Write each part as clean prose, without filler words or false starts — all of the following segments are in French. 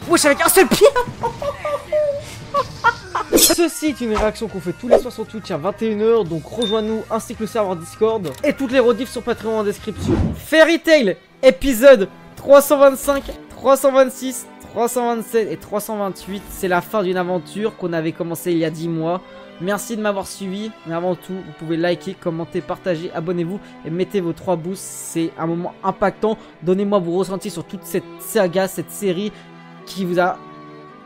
Wesh, avec un seul pied. Ceci est une réaction qu'on fait tous les soirs sur Twitch à 21 h, donc rejoins-nous ainsi que le serveur Discord et toutes les rediffs sur Patreon en description. Fairy Tail, épisode 325, 326, 327 et 328, c'est la fin d'une aventure qu'on avait commencé il y a 10 mois. Merci de m'avoir suivi, mais avant tout, vous pouvez liker, commenter, partager, abonnez-vous et mettez vos 3 boosts, c'est un moment impactant. Donnez-moi vos ressentis sur toute cette saga, cette série qui vous a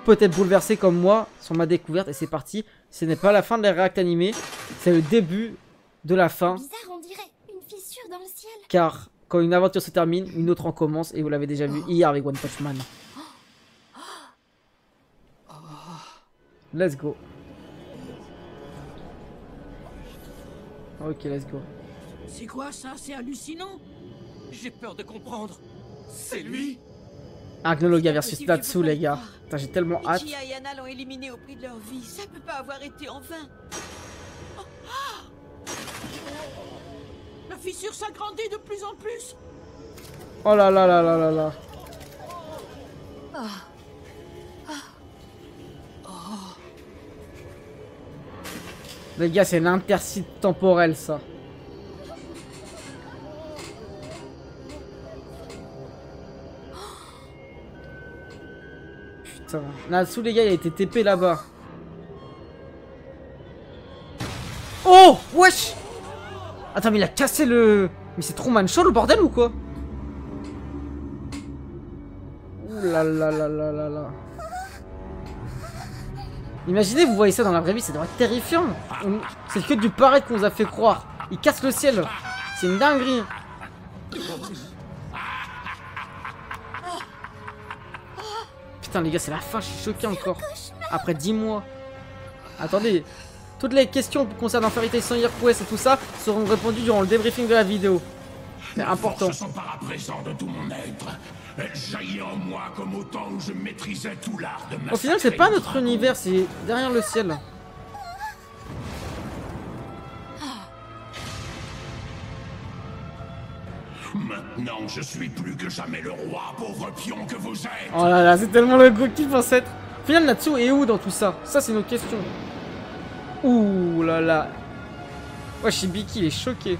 peut-être bouleversé comme moi sur ma découverte, et c'est parti. Ce n'est pas la fin de la réact animée, c'est le début de la fin. Bizarre, on dirait une fissure dans le ciel. Car quand une aventure se termine, une autre en commence, et vous l'avez déjà vu hier avec One Punch Man. Let's go. Ok, let's go. C'est quoi ça? C'est hallucinant. J'ai peur de comprendre. C'est lui? Agnologa versus Natsu, les gars. Putain, j'ai tellement hâte. Michi et Ayana l'ont éliminé au prix de leur vie. Ça peut pas avoir été en vain. La fissure s'agrandit de plus en plus. Oh là là là là là là. Les gars, c'est l'intercite temporel, ça. Putain. Natsu, les gars, il a été TP là-bas. Oh, wesh. Attends, mais il a cassé le... Mais c'est trop manchot, le bordel, ou quoi? Ouh là là là là là là. Imaginez, vous voyez ça dans la vraie vie, ça doit être terrifiant. C'est que du paraître qu'on nous a fait croire. Il casse le ciel. C'est une dinguerie. Putain, les gars, c'est la fin, je suis choqué encore. Après 10 mois. Attendez. Toutes les questions concernant Fairy Tail Son Quest et tout ça seront répondues durant le débriefing de la vidéo. C'est important. Je s'empare à présent de tout mon être. Elle jaillit en moi comme au temps où je maîtrisais tout l'art de ma... Au final, c'est pas notre univers, c'est derrière le ciel. Maintenant, je suis plus que jamais le roi, pauvre pion que vous êtes. Oh là là, c'est tellement le goût qu'il pense être. Au final, Natsu est où dans tout ça? Ça, c'est une autre question. Ouh là là. Ouais, Shibiki, il est choqué.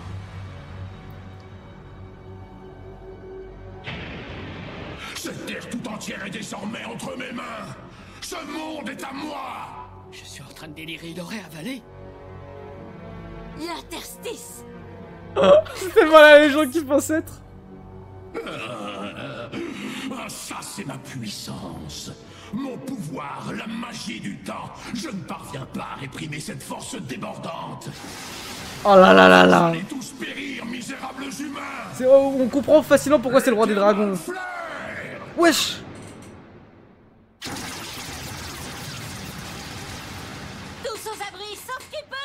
Cette terre tout entière est désormais entre mes mains. Ce monde est à moi. Je suis en train de délirer. Il aurait avalé. L'interstice. C'est tellement la légende qu'il pense être. Ça, c'est ma puissance. Mon pouvoir, la magie du temps. Je ne parviens pas à réprimer cette force débordante. Oh là là là là. Allez tous périr, misérables humains. On comprend facilement pourquoi c'est le roi des dragons. Wesh. Tous aux abris, sauf qui peut,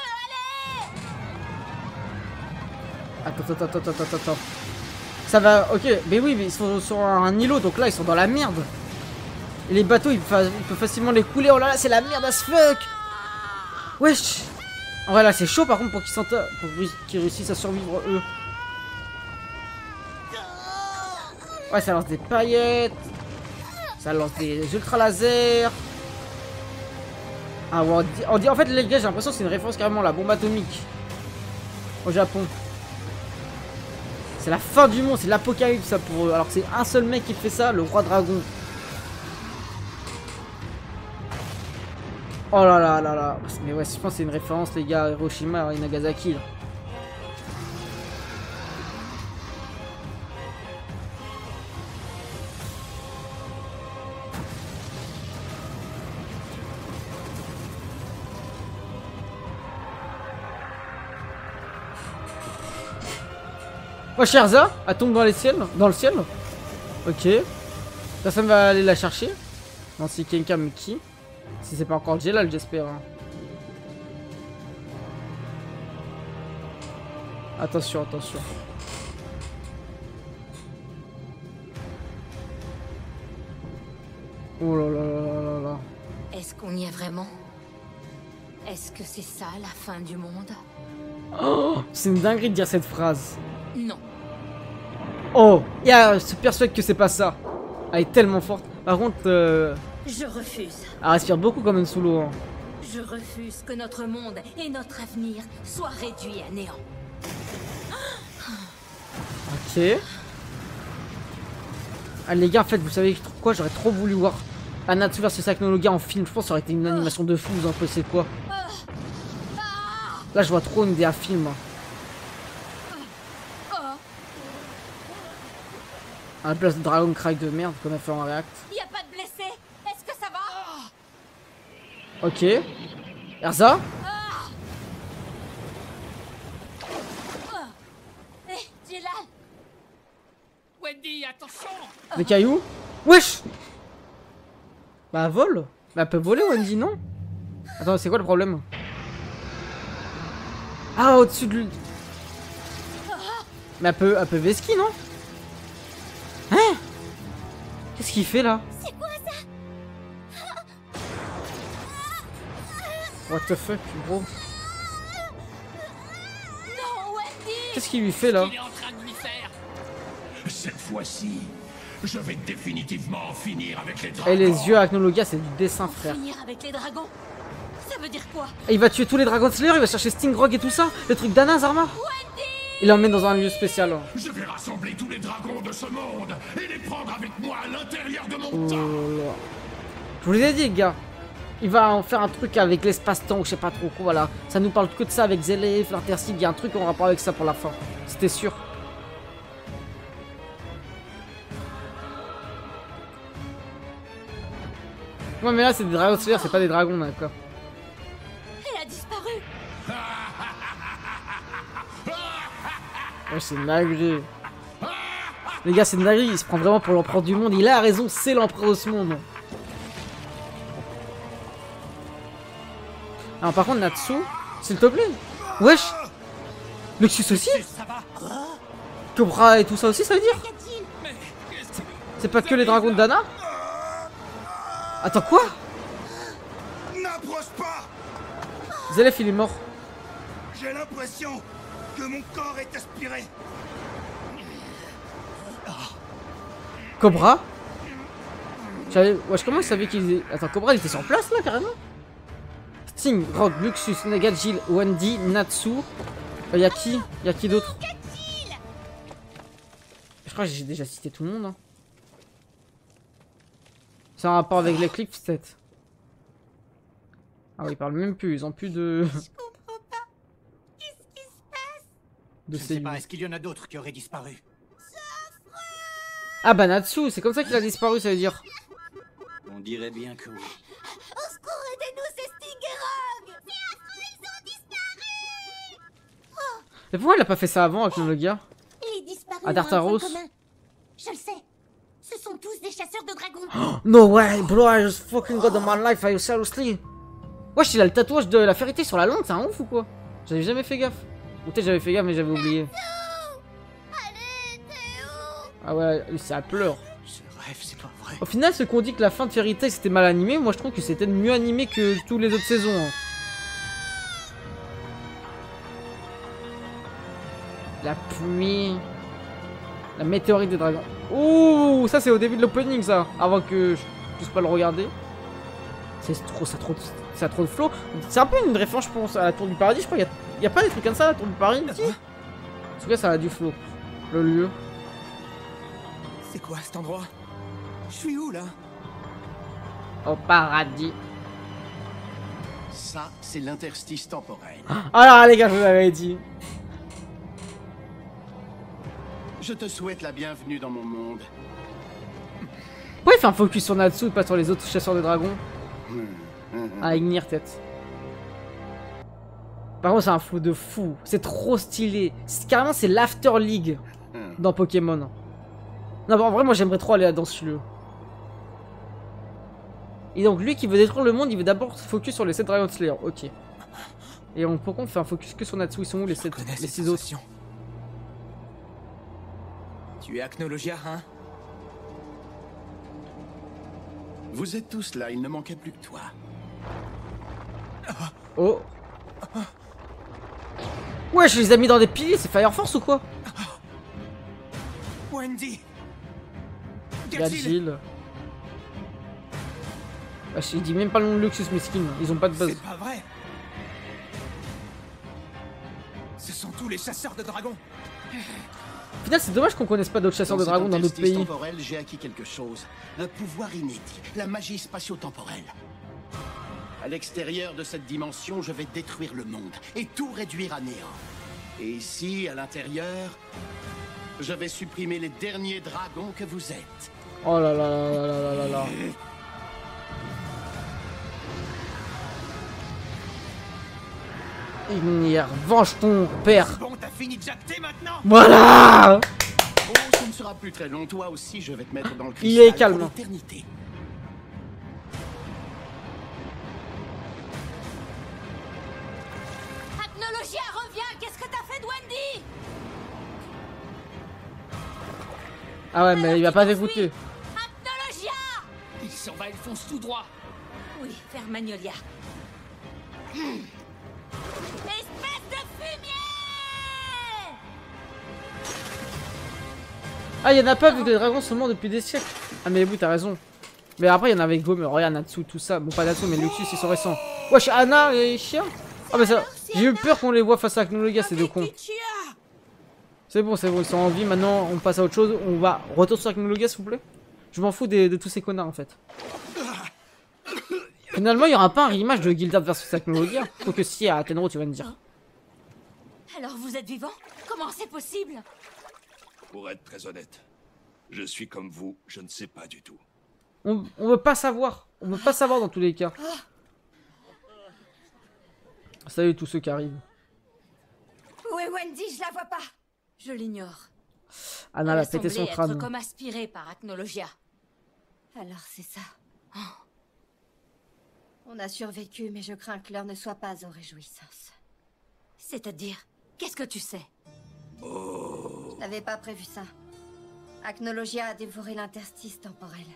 allez. Attends. Ça va, ok, mais oui, mais ils sont sur un îlot, donc là ils sont dans la merde. Et les bateaux, ils peuvent facilement les couler. Oh là là, c'est la merde as fuck. Wesh. En vrai, là c'est chaud par contre pour qu'ils réussissent à survivre eux. Ouais, ça lance des paillettes. Ça lance des ultra lasers. Ah, ouais, en fait, les gars, j'ai l'impression que c'est une référence carrément à la bombe atomique au Japon. C'est la fin du monde, c'est l'apocalypse ça pour eux. Alors que c'est un seul mec qui fait ça, le roi dragon. Oh là là là là. Mais ouais, je pense que c'est une référence, les gars, à Hiroshima et Nagasaki. Là. Oh, Sherza, elle tombe dans les ciels, dans le ciel. Ok. Personne va aller la chercher. Non, c'est quelqu'un, mais qui? Si c'est pas encore Jelal, j'espère. Hein. Attention, attention. Oh là là là là là. Est-ce qu'on y est vraiment? Est-ce que c'est ça la fin du monde? Oh, c'est une dinguerie de dire cette phrase. Non. Oh, se persuade que c'est pas ça. Elle est tellement forte. Par contre, Je refuse. elle respire beaucoup quand même sous l'eau. Hein. Je refuse que notre monde et notre avenir soient réduits à néant. Ok. Ah les gars, en fait, vous savez quoi? J'aurais trop voulu voir Anatsu vs Acnologia en film. Je pense que ça aurait été une animation de fou, vous en pensez quoi? Là, je vois trop une idée à film. À la place de Dragon Cry de merde qu'on a fait en React. Y a pas de blessés. Est-ce que ça va? Ok. Erza? Jelal. Wendy, attention! Des cailloux? Wesh! Bah, elle vole. Bah, elle peut voler, Wendy, non? Attends, c'est quoi le problème? Ah, au-dessus de lui. Mais elle peut vesquille, non? Hein? Qu'est-ce qu'il fait là? C'est quoi ça? What the fuck, gros? Non, Wendy. Qu'est-ce qu'il lui fait là? Il est en train de lui faire! Cette fois-ci, je vais définitivement en finir avec les dragons. Et les yeux à Acnologia, c'est du dessin, frère. Finir avec les dragons. Ça veut dire quoi? Et il va tuer tous les Dragon Slayer, il va chercher Stingrog et tout ça. Le truc d'Anna, Zarma. Il l'emmène dans un lieu spécial. Je vais rassembler tous les dragons de ce monde et les prendre avec moi à l'intérieur de mon Oh temps. là là. Je vous les ai dit, les gars. Il va en faire un truc avec l'espace-temps ou je sais pas trop quoi, voilà. Ça nous parle que de ça avec Zelef, l'Intercide, il y a un truc en rapport avec ça pour la fin. C'était sûr. Ouais mais là c'est des Dragon Slayer, c'est pas des dragons, d'accord. Elle a disparu. Ouais, c'est une dinguerie. Les gars, c'est une dinguerie, il se prend vraiment pour l'empereur du monde. Il a raison, c'est l'empereur de ce monde. Alors par contre, Natsu, s'il te plaît. Wesh. Luxus aussi. Ça va? Cobra et tout ça aussi, ça veut dire? Mais C'est pas que les dragons de Dana? Attends, quoi? N'approche pas! Zelef, il est mort. J'ai l'impression que mon corps est aspiré. Cobra? Wesh, comment il savait qu'il... Attends, Cobra, il était sur place, là, carrément? Sting, Rogue, Luxus, Nagajil, Wendy, Natsu... Y'a qui? Y'a qui d'autre? Je crois que j'ai déjà cité tout le monde, hein. C'est un rapport avec l'éclipse, peut-être. Ah oui, ils parlent même plus, ils ont plus de... Je comprends pas. Qu'est-ce qui se passe? de je sais cellules. pas, est-ce qu'il y en a d'autres qui auraient disparu? Ah bah Natsu, c'est comme ça qu'il a disparu, ça veut dire. On dirait bien que oui. Au secours, aidez-nous, c'est Sting et Rogue. C'est affreux, ils ont disparu. Mais pourquoi il a pas fait ça avant avec le gars? Les disparus À ont un Dartaros. point commun. Je le sais. Ce sont tous des chasseurs de dragons. No way, bro, I just fucking got my life, are you seriously? Wesh, il a le tatouage de la vérité sur la langue, c'est un ouf ou quoi? J'avais jamais fait gaffe. Ou peut-être j'avais fait gaffe mais j'avais oublié. Allez, Théo. Ah ouais, lui ça pleure. Ce rêve, c'est pas vrai. Au final, ceux qui ont dit que la fin de Fairy Tail c'était mal animé, moi je trouve que c'était mieux animé que tous les autres saisons. Hein. La pluie. La météorite des dragons. Ouh, ça c'est au début de l'opening ça. Avant que je puisse pas le regarder. C'est trop, ça a trop de flow. C'est un peu une référence, je pense, à la Tour du Paradis. Je crois qu'il y a pas des trucs comme ça à la Tour du Paradis. Si. En tout cas, ça a du flow. Le lieu. C'est quoi cet endroit? Je suis où là? Au paradis. Ça, c'est l'interstice temporel. Alors les gars, je vous l'avais dit. Je te souhaite la bienvenue dans mon monde. Pourquoi il fait un focus sur Natsu et pas sur les autres chasseurs de dragons? Ah, Ignir tête. Par contre, c'est un flow de fou. C'est trop stylé. Carrément, c'est l'After League dans Pokémon. Non, en vrai, moi j'aimerais trop aller dans ce lieu. Et donc, lui qui veut détruire le monde, il veut d'abord se focus sur les 7 Dragon Slayer. Ok. Et donc, pourquoi on fait un focus que sur Natsu? Ils sont où les 6 autres? Tu es Acnologia, hein? Vous êtes tous là, il ne manquait plus que toi. Oh. Ouais, je les ai mis dans des piliers, c'est Fire Force ou quoi? Wendy! Gadgil. Bah, je dis même pas le nom de Luxus, mesquin. Ils ont pas de base. C'est pas vrai. Ce sont tous les chasseurs de dragons. Au final, c'est dommage qu'on connaisse pas d'autres chasseurs de dragons dans d'autres pays. Temporel, j'ai acquis quelque chose. Un pouvoir inédit. La magie spatio-temporelle. À l'extérieur de cette dimension, je vais détruire le monde et tout réduire à néant. Et ici, à l'intérieur, je vais supprimer les derniers dragons que vous êtes. Oh là là là là là là là. Ignir, venge ton père. Bon, t'as fini de jacter maintenant? Voilà. Oh, ce ne sera plus très long. Toi aussi, je vais te mettre dans le Il est cristal calme. pour l'éternité. Acnologia, reviens! Qu'est-ce que t'as fait de Wendy? Ah ouais, mais il va pas t'écouter. Acnologia! Il s'en va, il fonce tout droit. Oui, vers Magnolia. Espèce de fumier! Ah, y'en a pas vu que les dragons sont morts depuis des siècles. Ah, mais oui, t'as raison. Mais après, il y en a avec Gomer, regarde Natsu, tout ça. Bon, pas Natsu, mais Luxus, ils sont récents. Wesh, Anna et Chia. Ah, bah ça. J'ai eu peur qu'on les voit face à Acnologia, ces deux cons. C'est bon, ils sont en vie. Maintenant, on passe à autre chose. On va retourner sur Acnologia, s'il vous plaît. Je m'en fous de tous ces connards, en fait. Finalement, il y aura pas un rematch de Gildad versus Acnologia. Faut que si, à Tenro, tu vas me dire. Alors vous êtes vivant? Comment c'est possible? Pour être très honnête, je suis comme vous, je ne sais pas du tout. On veut pas savoir. On veut pas savoir dans tous les cas. Salut tous ceux qui arrivent. Où est Wendy? Je la vois pas. Je l'ignore. Anna Elle a a pété son semblé crâne. être comme aspirée par Acnologia. Alors c'est ça. On a survécu, mais je crains que l'heure ne soit pas aux réjouissances. C'est-à-dire, qu'est-ce que tu sais? Je n'avais pas prévu ça. Acnologia a dévoré l'interstice temporel.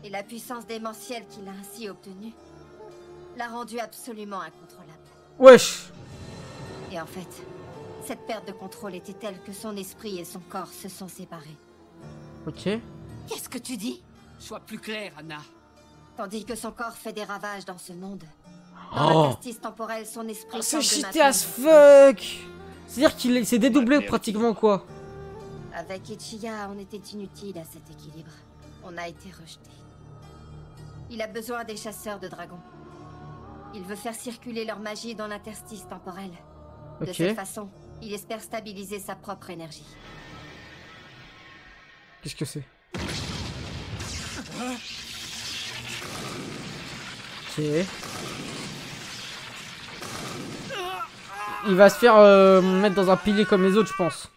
Et la puissance démentielle qu'il a ainsi obtenue l'a rendu absolument incontrôlable. Wesh. Et en fait, cette perte de contrôle était telle que son esprit et son corps se sont séparés. Ok. Qu'est-ce que tu dis? Sois plus clair, Anna. Tandis que son corps fait des ravages dans ce monde. Dans l'interstice temporel, son esprit C'est tente de cheaté maintenir- as fuck. C'est-à-dire qu'il s'est dédoublé pratiquement, quoi. Avec Ichiya, on était inutile à cet équilibre. On a été rejetés. Il a besoin des chasseurs de dragons. Il veut faire circuler leur magie dans l'interstice temporel. De Ok. cette façon, il espère stabiliser sa propre énergie. Qu'est-ce que c'est? Ok. Il va se faire mettre dans un pilier comme les autres, je pense.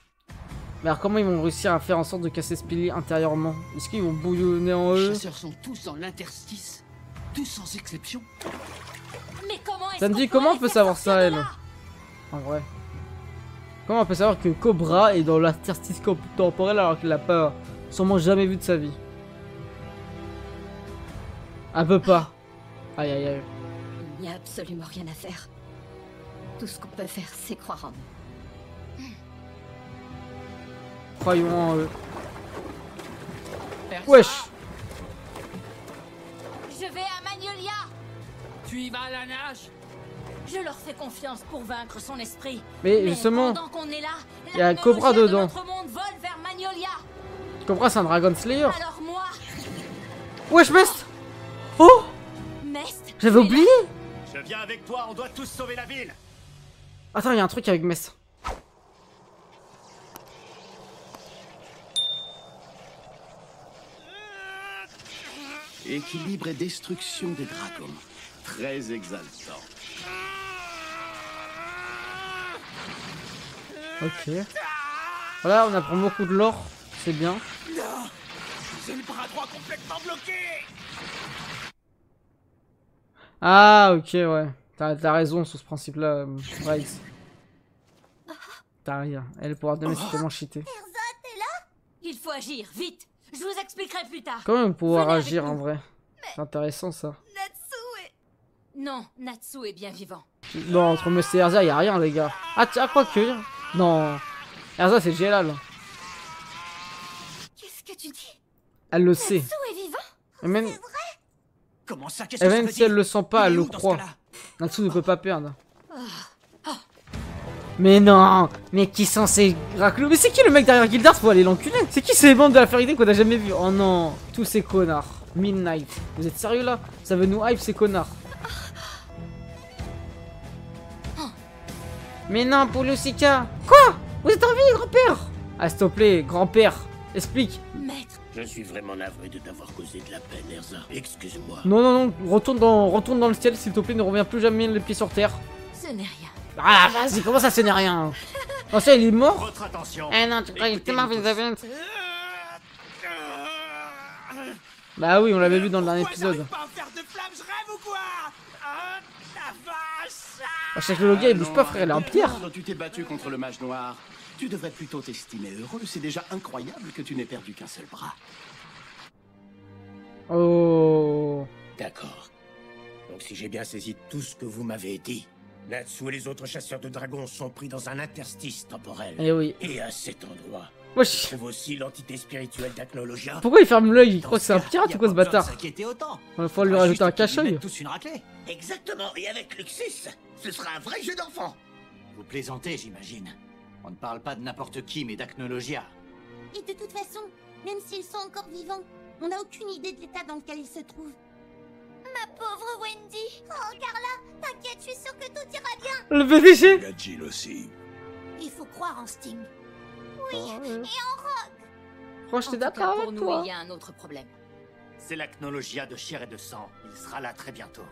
Mais alors comment ils vont réussir à faire en sorte de casser ce pilier intérieurement? Est-ce qu'ils vont bouillonner en Les eux? chasseurs sont tous dans l'interstice. Tous sans exception. Mais comment est-ce Sandy, qu'on comment on pourrait peut les savoir faire ça, sortir de elle? là? En vrai. Comment on peut savoir que Cobra est dans l'interstice temporel alors qu'il l'a pas sûrement jamais vu de sa vie? Elle peut pas. Aïe aïe aïe. Il n'y a absolument rien à faire. Tout ce qu'on peut faire, c'est croire en eux. Croyons en eux. Persa, Wesh. Je vais à Magnolia. tu y vas à la nage? Je leur fais confiance pour vaincre son esprit. Mais justement, pendant qu'on est là, il y a la Cobra Magnolia de dedans. notre monde vole vers Magnolia. Cobra c'est un Dragon Slayer. Alors moi, Wesh Mest. Oh, Mest, j'avais tu es là? oublié. Je viens avec toi, on doit tous sauver la ville. Attends, il y a un truc avec Mest. Équilibre et destruction des dragons. Très exaltant. Ok. Voilà, on apprend beaucoup de lore. C'est bien. J'ai le bras droit complètement bloqué. Ah, ok, ouais. T'as raison sur ce principe-là, Rice. T'as rien. Elle pourra donner c'est tellement cheaté. Il faut agir, vite. Je vous expliquerai plus tard. Comment on va pouvoir Venez avec agir nous. en vrai? C'est intéressant ça. Non, Natsu est bien vivant. Non, entre Mest et Erza, y a rien, les gars. Ah, tiens, quoi que. Non. Erza, c'est Jelal. Qu'est-ce que tu dis? Elle le sait. Natsu est vivant? Et même... Comment ça? Qu'est-ce que Et ça même veut si elle dire? le sent pas, Il elle est le où, dans ce croit. cas-là? Natsu ne peut pas perdre. Mais non, mais qui sont ces raclos? Mais c'est qui le mec derrière Gildars? Faut aller l'enculer. C'est qui ces bandes de la Fairy Tail qu'on a jamais vu? Oh non, tous ces connards. Midnight. Vous êtes sérieux là? Ça veut nous hype ces connards. Mais non, Pouloussika. Quoi? Vous êtes en vie, grand-père? Ah, s'il te plaît, grand-père. Explique. Maître, Je suis vraiment navré de t'avoir causé de la peine, Erza. Excuse-moi. Non, non, non, retourne dans le ciel, s'il te plaît, ne reviens plus jamais les pieds sur terre. ce n'est rien. Ah, vas-y, comment ça, ce n'est rien? Oh, ça, il est mort? Votre attention. Eh non, tu crois qu'il était mort, vous avez... Bah oui, on l'avait vu dans le dernier épisode. Pas à faire de flammes, je rêve ou quoi? Ah, la vache! Ah, chaque le gars, il bouge pas, frère, il est en pierre. Quand tu t'es battu contre le mage noir, tu devrais plutôt t'estimer heureux. C'est déjà incroyable que tu n'aies perdu qu'un seul bras. Oh. D'accord. Donc si j'ai bien saisi tout ce que vous m'avez dit, Natsu et les autres chasseurs de dragons sont pris dans un interstice temporel. Eh oui. Et à cet endroit, Wesh. on trouve aussi l'entité spirituelle d'Acnologia. Pourquoi il ferme l'œil? Il croit que c'est un pirate ou quoi, ce bâtard? Autant. Il faut lui rajouter un cache-œil. Tous une raclée. Exactement, et avec Luxus, ce sera un vrai jeu d'enfant. Vous plaisantez, j'imagine. On ne parle pas de n'importe qui, mais d'Acnologia. Et de toute façon, même s'ils sont encore vivants, on n'a aucune idée de l'état dans lequel ils se trouvent. Ma pauvre Wendy. Oh, Carla, t'inquiète, je suis sûre que tout ira bien. Le PDG. Gadjil aussi. Il faut croire en Sting. Oui, Oh, et en Rogue. Franchement, j'étais d'accord pour avec nous, toi. il y a un autre problème. C'est l'Acnologia de chair et de sang. Il sera là très bientôt.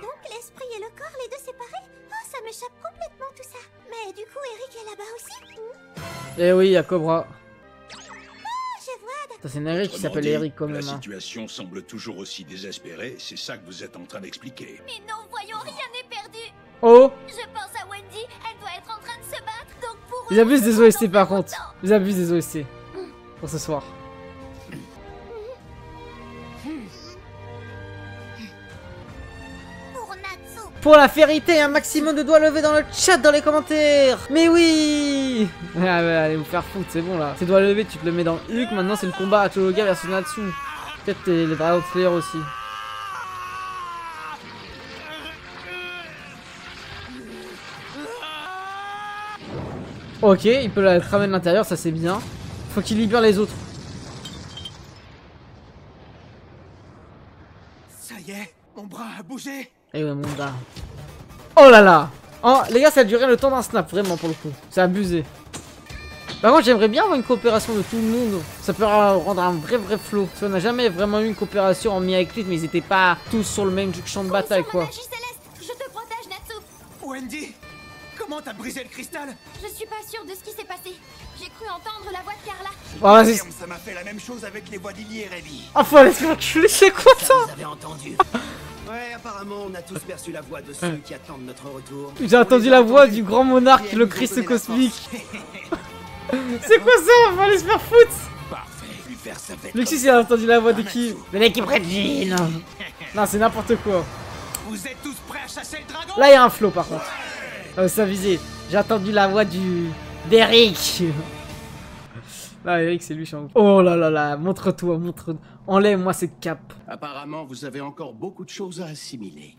Donc l'esprit et le corps, les deux séparés? Oh, ça m'échappe complètement tout ça. Mais du coup, Eric est là-bas aussi? Eh oui, il y a Cobra. Je vois, Ça, c'est Eric qui s'appelle Eric quand La même. Hein. situation semble toujours aussi désespérée, c'est ça que vous êtes en train d'expliquer. mais non, voyons, rien n'est perdu. Oh. Je pense à Wendy, elle doit être en train de se battre, donc pour Ils eux, abusent des on OST en par fait contre. autant. Ils abusent des OST. Pour ce soir. Pour Natsu. Pour la vérité, un maximum de doigts levés dans le chat, dans les commentaires. Mais oui. Ah ouais, allez vous faire foutre, c'est bon là. Tes doigts levés, tu te le mets dans le Hulk. Maintenant, c'est le combat à Chologa versus Natsu. Peut-être les Dragon Slayer aussi. Ok, il peut la ramener de l'intérieur, ça c'est bien. Faut qu'il libère les autres. Ça y est, mon bras a bougé. Eh ouais, mon gars. Oh là là. Oh, les gars, ça a duré le temps d'un snap, vraiment, pour le coup. C'est abusé. Par contre, j'aimerais bien avoir une coopération de tout le monde. Ça peut rendre un vrai flow. Parce qu'on n'a jamais vraiment eu une coopération en mi-avec mais ils étaient pas tous sur le même champ de bataille, quoi. Magie céleste, je te protège, Natsu. Wendy, comment t'as brisé le cristal? Je suis pas sûre de ce qui s'est passé. J'ai cru entendre la voix de Carla. Oh, vas-y. Ça m'a fait la même chose avec les voix d'Illy et Rémi. Oh, faut aller se faire enculer, c'est quoi ça? Vous avez entendu? Ouais, apparemment, on a tous perçu la voix de ceux qui attendent notre retour. J'ai entendu la voix du grand monarque, le Christ cosmique. C'est quoi ça? Faut aller se faire foutre. Parfait, lui faire sa fête. Luxus, il a entendu la voix de qui? De l'équipe Regine. Non, c'est n'importe quoi. Vous êtes tous prêts à chasser le dragon? Là, il y a un flow, par contre. Ça visait. J'ai entendu la voix d'Eric. Là, Eric, c'est lui, je suis en... Oh là là là, montre-toi, montre. Enlève-moi cette cape. Apparemment, vous avez encore beaucoup de choses à assimiler.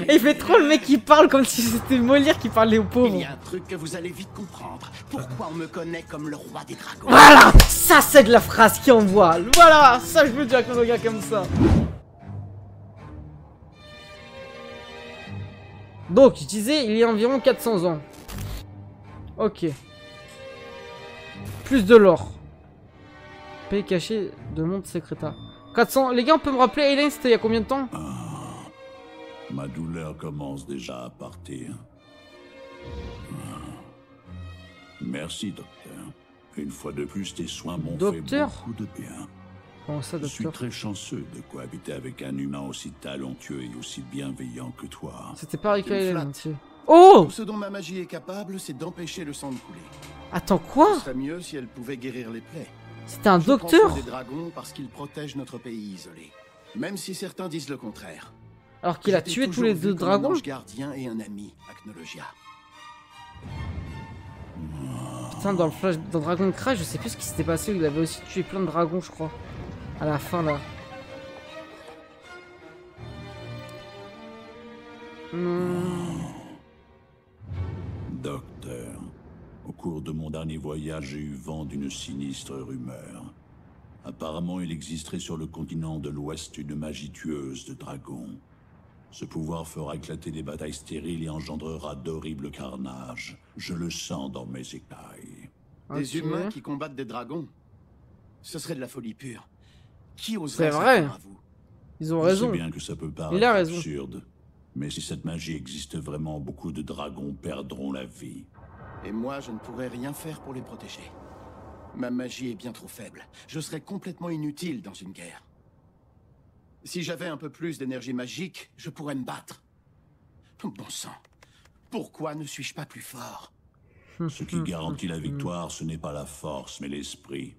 Et il fait trop le mec qui parle comme si c'était Molière qui parlait aux Il pauvres. y a un truc que vous allez vite comprendre. Pourquoi on me connaît comme le roi des dragons? Voilà, ça c'est de la phrase qui envoie. Voilà, ça je veux dire avec un gars comme ça. Donc, je disais, il y a environ 400 ans. Ok. Plus de l'or. Pays caché de monde secréta. 400. Les gars, on peut me rappeler, Hélène, c'était il y a combien de temps? Ma douleur commence déjà à partir. Merci, docteur. Une fois de plus, tes soins m'ont fait Docteur? beaucoup de bien. Comment ça, Je suis docteur? très chanceux de cohabiter avec un humain aussi talentueux et aussi bienveillant que toi. C'était pas avec Tu me Hélène, flattes. monsieur. Oh! Tout ce dont ma magie est capable, c'est d'empêcher le sang de couler. Attends, quoi? Ce serait mieux si elle pouvait guérir les plaies. C'était un Je prends docteur? soin des dragons parce qu'ils protègent notre pays isolé. Même si certains disent le contraire. Alors qu'il a J'étais tué tous toujours les vu deux comme un dragons? ange gardien et un ami, Acnologia. Putain, dans le flash, dans Dragon Crash, je sais plus ce qui s'était passé. Il avait aussi tué plein de dragons, je crois. À la fin, là. Docteur, au cours de mon dernier voyage, j'ai eu vent d'une sinistre rumeur. Apparemment, il existerait sur le continent de l'Ouest une magie tueuse de dragons. Ce pouvoir fera éclater des batailles stériles et engendrera d'horribles carnages. Je le sens dans mes écailles. Des humains qui combattent des dragons? Ce serait de la folie pure. Qui oserait C'est vrai. à vous? Ils ont raison. Je sais bien que ça peut Il paraître a raison. absurde, mais si cette magie existe vraiment, beaucoup de dragons perdront la vie. Et moi, je ne pourrais rien faire pour les protéger. Ma magie est bien trop faible. Je serais complètement inutile dans une guerre. Si j'avais un peu plus d'énergie magique, je pourrais me battre. Bon sang. Pourquoi ne suis-je pas plus fort? Ce qui garantit la victoire, ce n'est pas la force, mais l'esprit.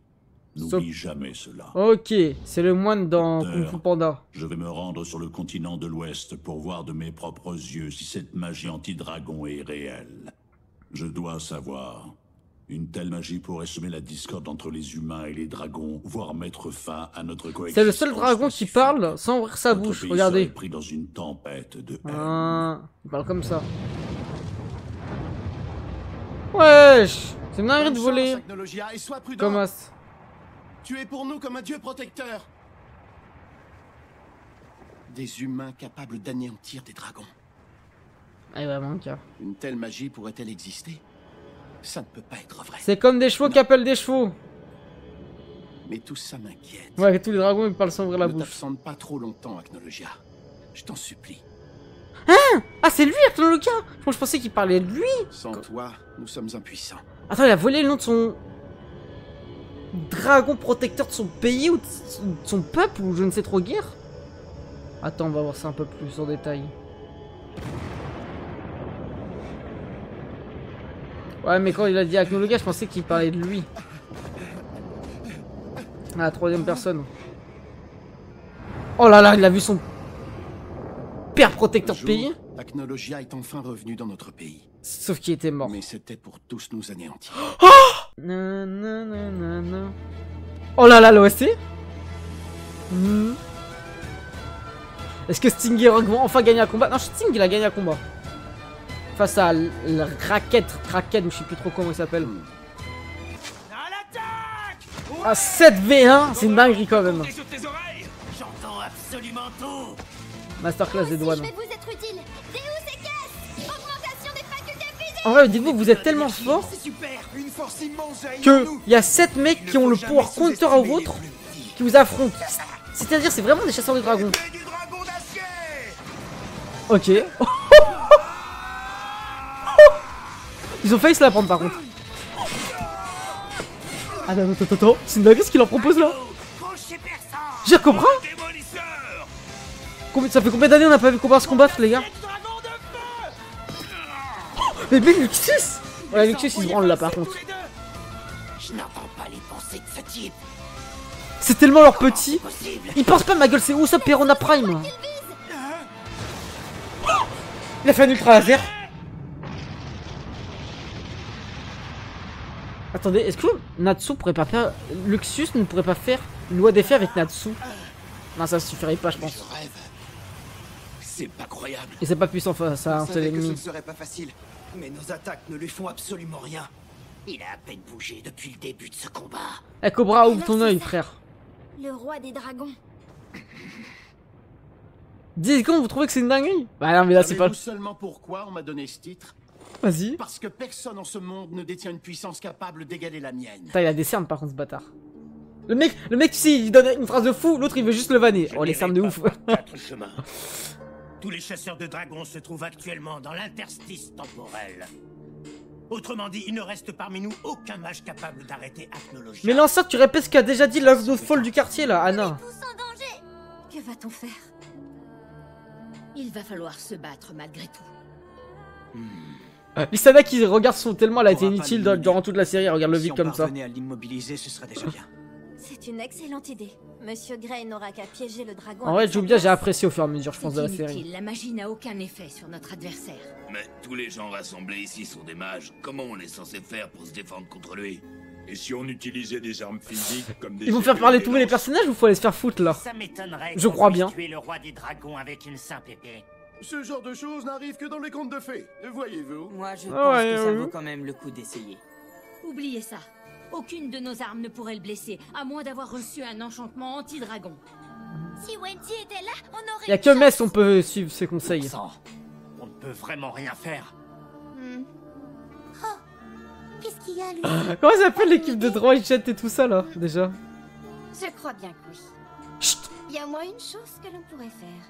N'oublie jamais cela. Ok, c'est le moine dans Kung Fu Panda. Je vais me rendre sur le continent de l'Ouest pour voir de mes propres yeux si cette magie anti-dragon est réelle. Je dois savoir. Une telle magie pourrait semer la discorde entre les humains et les dragons, voire mettre fin à notre coexistence. C'est le seul dragon qui parle sans ouvrir sa bouche, pays regardez. serait pris dans une tempête de haine. Ah, il parle comme ça. Wesh, c'est une dinguerie de voler. Agnologia, et sois prudent. Comme as. Tu es pour nous comme un dieu protecteur. Des humains capables d'anéantir des dragons. Ah ouais, mon gars. Une telle magie pourrait-elle exister? Ça ne peut pas être vrai. C'est comme des chevaux qui appellent des chevaux. Mais tout ça m'inquiète. Ouais, tous les dragons ils parlent sans ouvrir la Ne bouche. t'absente pas trop longtemps, Agnologia. Je t'en supplie. Hein? Ah, c'est lui, Agnologia. Moi, je pensais qu'il parlait de lui. Sans toi, nous sommes impuissants. Attends, il a volé le nom de son dragon protecteur de son pays ou de son peuple ou je ne sais trop guère. Attends, on va voir ça un peu plus en détail. Ouais, mais quand il a dit Agnologia, je pensais qu'il parlait de lui. Ah, la troisième personne. Oh là là, il a vu son père protecteur de pays. Agnologia est enfin revenu dans notre pays. Sauf qu'il était mort. Mais c'était pour tous nous anéantir. Oh nanana. Oh là là, l'OST. Est-ce que Sting et Rock vont enfin gagner un combat? Non, Sting il a gagné un combat. Face à la Kraken, ou je sais plus trop comment il s'appelle. Ah, 7v1, c'est une dinguerie quand même. J'entends absolument tout. Masterclass des douanes. Je vais vous être utile. Deus Ex, augmentation des facultés physiques. En vrai, dites-vous, vous êtes tellement fort C'est super. Une force immense jaillit que de nous. il y a 7 mecs qui ont le pouvoir compteur au vôtre qui vous affrontent. C'est-à-dire, c'est vraiment des chasseurs de dragons. Du dragon d'acier. Ok. Ils ont failli se la prendre par contre. Ah non, attends, c'est une dinguerie ce qu'il leur propose là. J'ai compris. Ça fait combien d'années on n'a pas vu Cobra se combattre les gars? Oh, mais Luxus. Ouais, Luxus il se branle là par contre. Je n'entends pas les pensées de ce type. C'est tellement leur petit. Ils pensent pas ma gueule, c'est où ça Perona Prime? Il a fait un ultra laser. Attendez, est-ce que Natsu pourrait pas faire... Luxus ne pourrait pas faire une loi d'effet avec Natsu? Non, ça suffirait pas, je pense. C'est pas croyable. Et c'est pas puissant face à un seul Ce ennemi. ne serait pas facile, mais nos attaques ne lui font absolument rien. Il a à peine bougé depuis le début de ce combat. Eh Cobra, ouvre ton œil, frère. Le roi des dragons. 10 secondes, vous trouvez que c'est une dinguerie? Bah non, mais là, c'est pas... Savez-vous seulement pourquoi on m'a donné ce titre? Vas-y. Parce que personne en ce monde ne détient une puissance capable d'égaler la mienne. Putain, il a des cernes par contre, ce bâtard. Le mec, tu sais, il donne une phrase de fou, l'autre il veut juste le vanner. Oh, les cernes de ouf. Tous les chasseurs de dragons se trouvent actuellement dans l'interstice temporel. Autrement dit, il ne reste parmi nous aucun mage capable d'arrêter Agnologia. Mais l'ancêtre, tu répètes ce qu'a déjà dit l'œuf de folle du quartier là, Anna. Tous en danger. Que va-t-on faire? Il va falloir se battre malgré tout. Lissana qui regarde son tellement, elle a été inutile durant toute la série, elle regarde le vide comme ça. Si on parvenait à l'immobiliser, ce serait déjà bien. C'est une excellente idée. Monsieur Grey n'aura qu'à piéger le dragon. En vrai, Jubia, j'ai apprécié au fur et à mesure, je pense, de la C'est série. inutile, la magie n'a aucun effet sur notre adversaire. Mais tous les gens rassemblés ici sont des mages. Comment on est censé faire pour se défendre contre lui? Et si on utilisait des armes physiques comme des... Ils vont faire parler tous les personnages ou faut aller se faire foutre là? Ça m'étonnerait Je qu'on crois puisse bien. tuer le roi des dragons avec une simple épée. Ce genre de choses n'arrive que dans les contes de fées, voyez-vous. Moi, je pense ouais, que ça vaut quand même le coup d'essayer. Oubliez ça. Aucune de nos armes ne pourrait le blesser, à moins d'avoir reçu un enchantement anti-dragon. Si Wendy était là, on aurait... Y a que Mess on peut suivre ses conseils. On ne peut vraiment rien faire. Oh, qu'est-ce qu'il y a, lui? Comment ça s'appelle l'équipe de droit, Jet et tout ça là, déjà? Je crois bien que oui. Chut. Il y a au moins une chose que l'on pourrait faire.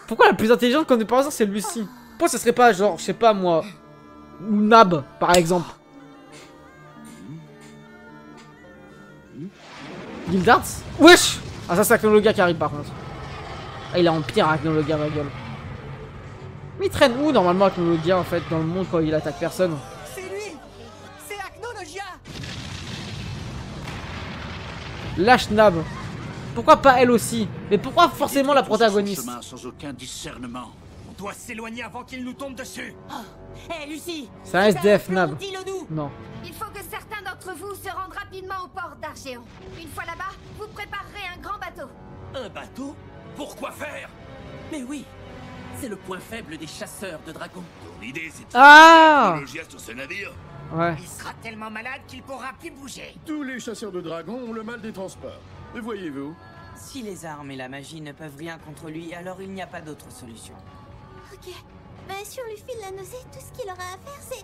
Pourquoi la plus intelligente qu'on ait par hasard c'est Lucy? Pourquoi ça serait pas genre, je sais pas moi, ou Nab par exemple? Gildarts? Wesh! Ah ça c'est Acnologia qui arrive par contre. Ah il est en pire Acnologia ma gueule. Mais il traîne où normalement Acnologia en fait dans le monde quand il attaque personne? C'est lui! C'est Acnologia! Lâche Nab. Pourquoi pas elle aussi? Mais pourquoi forcément la protagoniste? Sans aucun discernement. On doit s'éloigner avant qu'il nous tombe dessus. Hé, Lucy! C'est un SDF Nab. Dis-le-nous! Non. Il faut que certains d'entre vous se rendent rapidement au port d'Argéon. Une fois là-bas, vous préparerez un grand bateau. Un bateau? Pourquoi faire? Mais oui! C'est le point faible des chasseurs de dragons. Ton idée, c'est de Ah! Technologia sur ce navire. Ouais. Il sera tellement malade qu'il pourra plus bouger. Tous les chasseurs de dragons ont le mal des transports, voyez-vous. Si les armes et la magie ne peuvent rien contre lui, alors il n'y a pas d'autre solution. Ok. Mais si on lui file la nausée, tout ce qu'il aura à faire, c'est...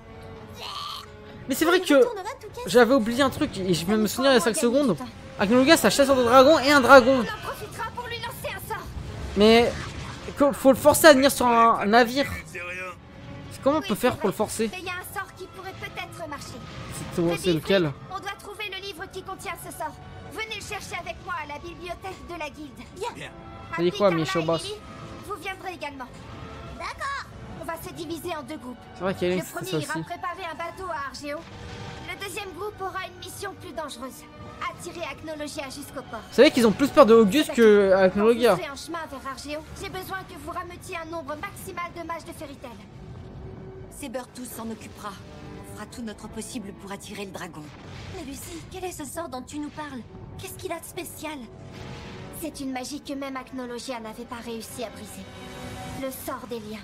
Mais c'est vrai Il que retournera tout casser. j'avais oublié un truc et je viens de me souvenir il y a 5 secondes. Acnologia c'est un chasseur de dragons et un dragon. On en profitera pour lui lancer un sort. Mais faut le forcer à venir sur un navire. C'est rien. Comment on peut faire pour le forcer? Mais il y a un sort qui pourrait peut-être marcher. C'est lequel? On doit trouver le livre qui contient ce sort. Venez le chercher avec moi à la bibliothèque de la guilde. Bien. Ça dit quoi, Carla Micho et Boss? Lily, vous viendrez également. D'accord. On va se diviser en deux groupes. C'est vrai qu'elle Le est ça premier ira aussi. préparer un bateau à Argéon. Le deuxième groupe aura une mission plus dangereuse. Attirer Acnologia jusqu'au port. Vous savez qu'ils ont plus peur de Auguste que Quand Acnologia. vous serez en chemin vers Argéon, j'ai besoin que vous rameutiez un nombre maximal de mages de Fairy Tail. Sabertooth s'en occupera. On fera tout notre possible pour attirer le dragon. Mais Lucie, quel est ce sort dont tu nous parles? Qu'est-ce qu'il a de spécial? C'est une magie que même Acnologia n'avait pas réussi à briser. Le sort des liens.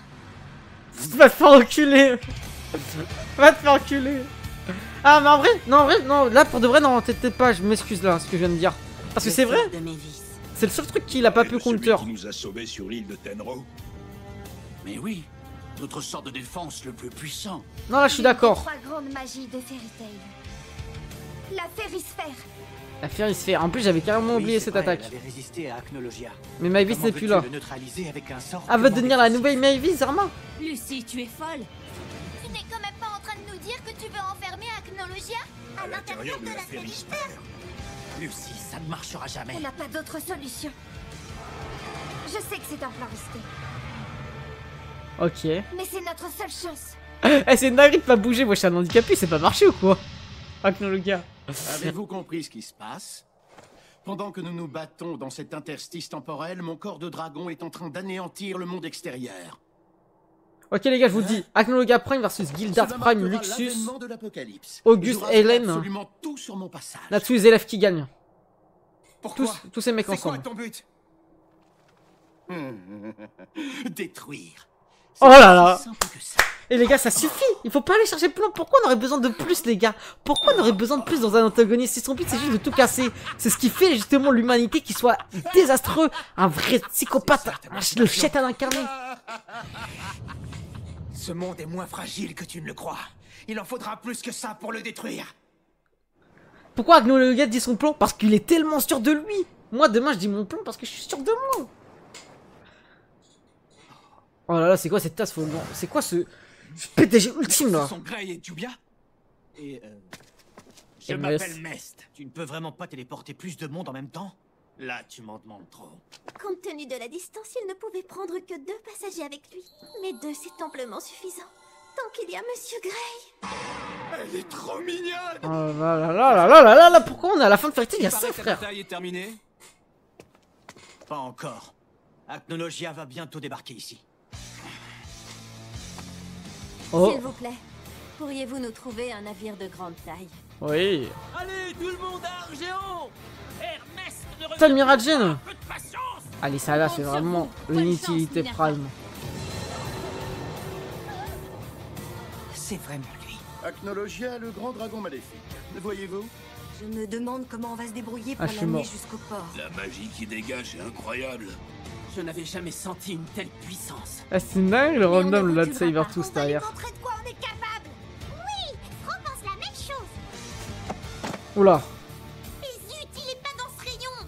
Va te faire enculer. Va te faire enculer. Ah mais en vrai, non, là pour de vrai, non, t'inquiète pas, je m'excuse là, ce que je viens de dire. Parce que c'est vrai, c'est le seul truc qu'il a pas pu Celui counter. qui nous a sauvés sur l'île de Tenro. Mais oui, notre sort de défense le plus puissant. Non là je suis d'accord. Trois grandes magies de Fairy Tail. La Férisphère. La Férisphère, en plus j'avais carrément oublié cette attaque. Elle avait résisté à Acnologia. Mais Mavis n'est plus là. Le neutraliser avec un sort Elle va devenir la nouvelle Mavis, Zarma. Lucy, tu es folle. Tu n'es quand même pas en train de nous dire que tu veux enfermer Acnologia à l'intérieur de la Férisphère? Lucy, ça ne marchera jamais. On n'a pas d'autre solution. Je sais que c'est un plan risqué, Ok. mais c'est notre seule chance. Eh c'est une dinguerie de pas bouger, moi je suis un handicapé, c'est pas marché ou quoi? Acnologia. Avez-vous compris ce qui se passe? Pendant que nous nous battons dans cet interstice temporel, mon corps de dragon est en train d'anéantir le monde extérieur. Ok les gars, je vous le dis, Acnologia Prime versus Gildarts Cela Prime, marquera Luxus, l'avènement de l'apocalypse. Auguste, Je raserai Hélène, absolument tout sur mon passage. Natsu et Zélef qui gagnent. Pourquoi? Tous ces mecs C'est quoi ensemble. ton but? Détruire. Oh là là. C'est aussi simple que ça. Et les gars, ça suffit. Il faut pas aller chercher plus loin. Pourquoi on aurait besoin de plus, les gars? Pourquoi on aurait besoin de plus dans un antagoniste? Si son but c'est juste de tout casser. C'est ce qui fait justement l'humanité qui soit désastreux. Un vrai psychopathe. Le chétan incarné. Ce monde est moins fragile que tu ne le crois. Il en faudra plus que ça pour le détruire. Pourquoi Acnologia dit son plan? Parce qu'il est tellement sûr de lui. Moi, demain, je dis mon plan parce que je suis sûr de moi. Oh là là, c'est quoi cette tasse? C'est quoi ce PDG ultime là? Ce sont Grey et Jubia. Et Et je m'appelle Mest. Mest. Tu ne peux vraiment pas téléporter plus de monde en même temps? Là, tu m'en demandes trop. Compte tenu de la distance, il ne pouvait prendre que 2 passagers avec lui. Mais 2, c'est amplement suffisant. Tant qu'il y a Monsieur Grey. Elle est trop mignonne. Oh là là là là là là là là, pourquoi on est à la fin de Fairy Tail? Il y a ça, frère. bataille est terminée? Pas encore. Acnologia va bientôt débarquer ici. Oh. S'il vous plaît, pourriez-vous nous trouver un navire de grande taille? Oui. Allez, tout le monde à Argéon! Hermès ne Putain, le Miragen. peu de patience! Allez, ça là, c'est vraiment l'inutilité prime. c'est vraiment lui. Acnologia, le grand dragon maléfique. Le voyez-vous? Je me demande comment on va se débrouiller Ah, pour je suis l'amener mort. jusqu'au port. La magie qui dégage est incroyable. Je n'avais jamais senti une telle puissance. Ah, c'est dingue le random là de Saber On tous va lui derrière. montrer de quoi on est capable. Oui, Franck pense la même chose. Oula. Mais zut, il est pas dans ce rayon.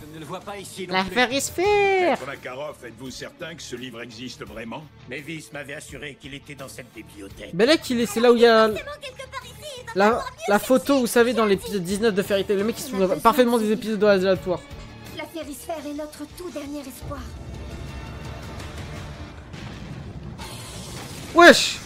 Je ne le vois pas ici non La plus. Férisphère. Maître Makarov, êtes-vous certain que ce livre existe vraiment? Mavis m'avait assuré qu'il était dans cette bibliothèque. Mais là c'est là où il y a Forcément quelque part ici. Il doit avoir mieux la que photo, ce vous savez, dans l'épisode 19 de Fairy Tail. Le mec qui se souvient parfaitement des épisodes aléatoires. La Férisphère est notre tout dernier espoir. Wesh.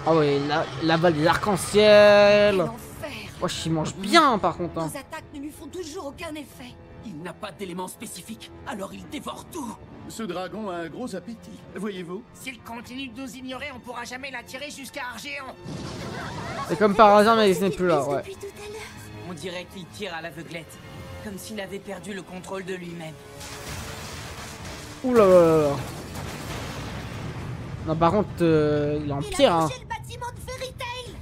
Ah ouais, la balle des arcs-en-ciel. L'enfer. Wesh, il mange bien par contre. Nos Hein. attaques ne lui font toujours aucun effet. Il n'a pas d'éléments spécifiques, alors il dévore tout. Ce dragon a un gros appétit. Voyez-vous? S'il continue de nous ignorer, on pourra jamais l'attirer jusqu'à Argéon. C'est comme par hasard, mais il n'est plus là, ouais. depuis tout à l'heure. On dirait qu'il tire à l'aveuglette, comme s'il avait perdu le contrôle de lui-même. Oula là là. Non, par contre, il est en Il pire, a hein. touché le bâtiment de Fairy Tail.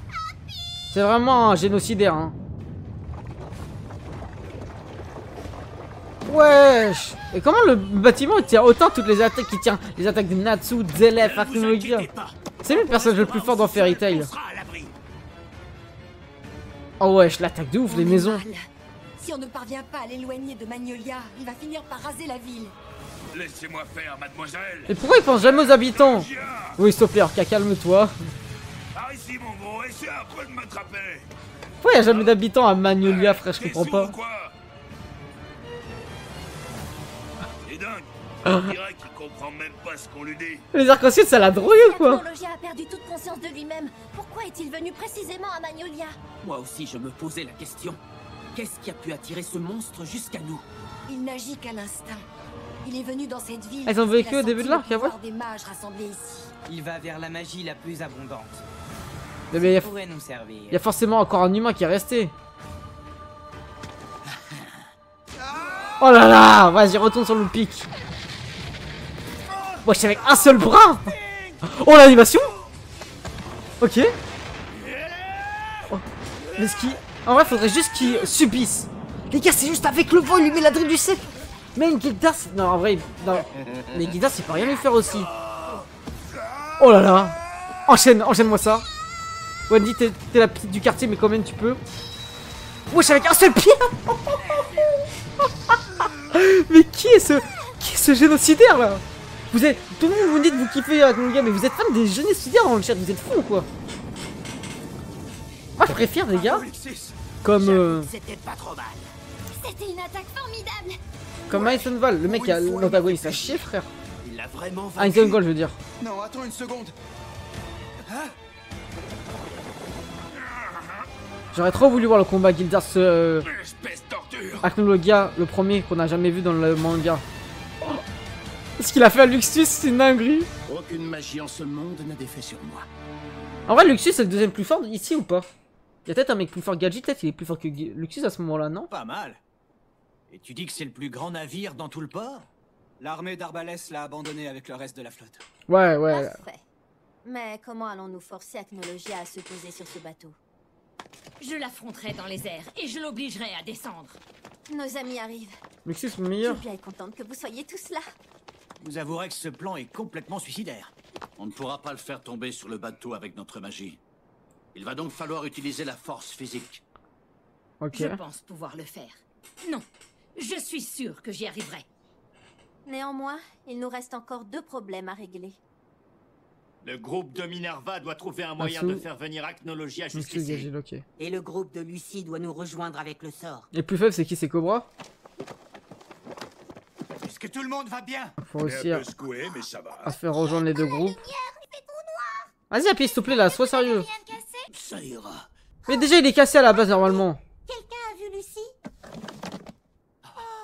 C'est vraiment un génocidaire, hein. Wesh. Et comment le bâtiment il tient autant toutes les attaques qu'il tient? Les attaques de Natsu, Zelef, Acnologia. C'est lui le personnage le plus fort dans Fairy Tail. Oh wesh, l'attaque de ouf, les maisons. Mal. Si on ne parvient pas à l'éloigner de Magnolia, il va finir par raser la ville. Laissez-moi faire, mademoiselle. Et pourquoi il pense jamais aux habitants? Oui, s'il te plaît, Orca, calme-toi. Par ici, mon gros, essaie un peu de m'attraper. Pourquoi il n'y a jamais d'habitants à Magnolia, frère? Je comprends pas. C'est dingue. On dirait qu'il comprend même pas ce qu'on lui dit. Les arcs-en-ciel, ça l'a drouillé ou quoi? Acnologia a perdu toute conscience de lui-même. Pourquoi est-il venu précisément à Magnolia? Moi aussi, je me posais la question. Qu'est-ce qui a pu attirer ce monstre jusqu'à nous? Il n'agit qu'à l'instinct. Il est venu dans cette ville. Elles ont parce qu'il vécu a au début de senti l'arc, le à voir. pouvoir des mages rassemblés ici. Il va vers la magie la plus abondante. Mais il Ça pourrait nous servir. y a forcément encore un humain qui est resté. Oh là là. Vas-y, retourne sur le pic. Moi, je suis avec un seul bras. Oh, l'animation. Ok. Oh. Mais ce qui... En vrai, faudrait juste qu'il subisse. Les gars, c'est juste avec le vent, il lui met la drille du sec. Mais une Gildas... Non, en vrai, non. Mais Gildas, il peut rien lui faire aussi. Oh là là. Enchaîne-moi ça. Wendy, t'es la petite du quartier, mais quand même tu peux. Wesh, avec un seul pied. Mais qui est ce génocidaire là? Vous êtes... Tout le monde vous dit que vous kiffez Acnologia, mais vous êtes fan des génocidaires dans le chat, vous êtes fous ou quoi? Moi je préfère les gars. Comme C'était pas trop mal. C'était une attaque formidable. comme Eisenval, le mec qui a l'antagoniste à chier frère. Il l'a vraiment vaincu. Eisenval je veux dire. Non, attends une seconde. Hein? J'aurais trop voulu voir le combat Gildas Espèce torture. Acnologia, le premier qu'on a jamais vu dans le manga. Oh. Ce qu'il a fait à Luxus, c'est une dinguerie. Aucune magie en ce monde n'a d'effet sur moi. En vrai, Luxus c'est le deuxième plus fort ici ou pas? Y'a peut-être un mec plus fort que Gadget, peut-être il est plus fort que Luxus à ce moment-là, non? Pas mal. Et tu dis que c'est le plus grand navire dans tout le port? L'armée d'Arbalès l'a abandonné avec le reste de la flotte. Ouais, ouais. Parfait. Mais comment allons-nous forcer Acnologia à se poser sur ce bateau? Je l'affronterai dans les airs et je l'obligerai à descendre. Nos amis arrivent. Luxus le meilleur. Julia est contente que vous soyez tous là. Vous avouerez que ce plan est complètement suicidaire. On ne pourra pas le faire tomber sur le bateau avec notre magie. Il va donc falloir utiliser la force physique. Ok. Je pense pouvoir le faire. Non, je suis sûre que j'y arriverai. Néanmoins, il nous reste encore 2 problèmes à régler. Le groupe de Minerva doit trouver un moyen de faire venir Acnologia Luxus jusqu'ici. Gadget, ok. Et le groupe de Lucie doit nous rejoindre avec le sort. Et le plus faible c'est qui? C'est Cobra? Est-ce que tout le monde va bien? Faut réussir Un peu secoué, mais ça va. à se faire rejoindre les deux groupes. Vas-y, appuie s'il te plaît là, sois sérieux. Ça ira. Mais déjà il est cassé à la base normalement. Quelqu'un a vu Lucie?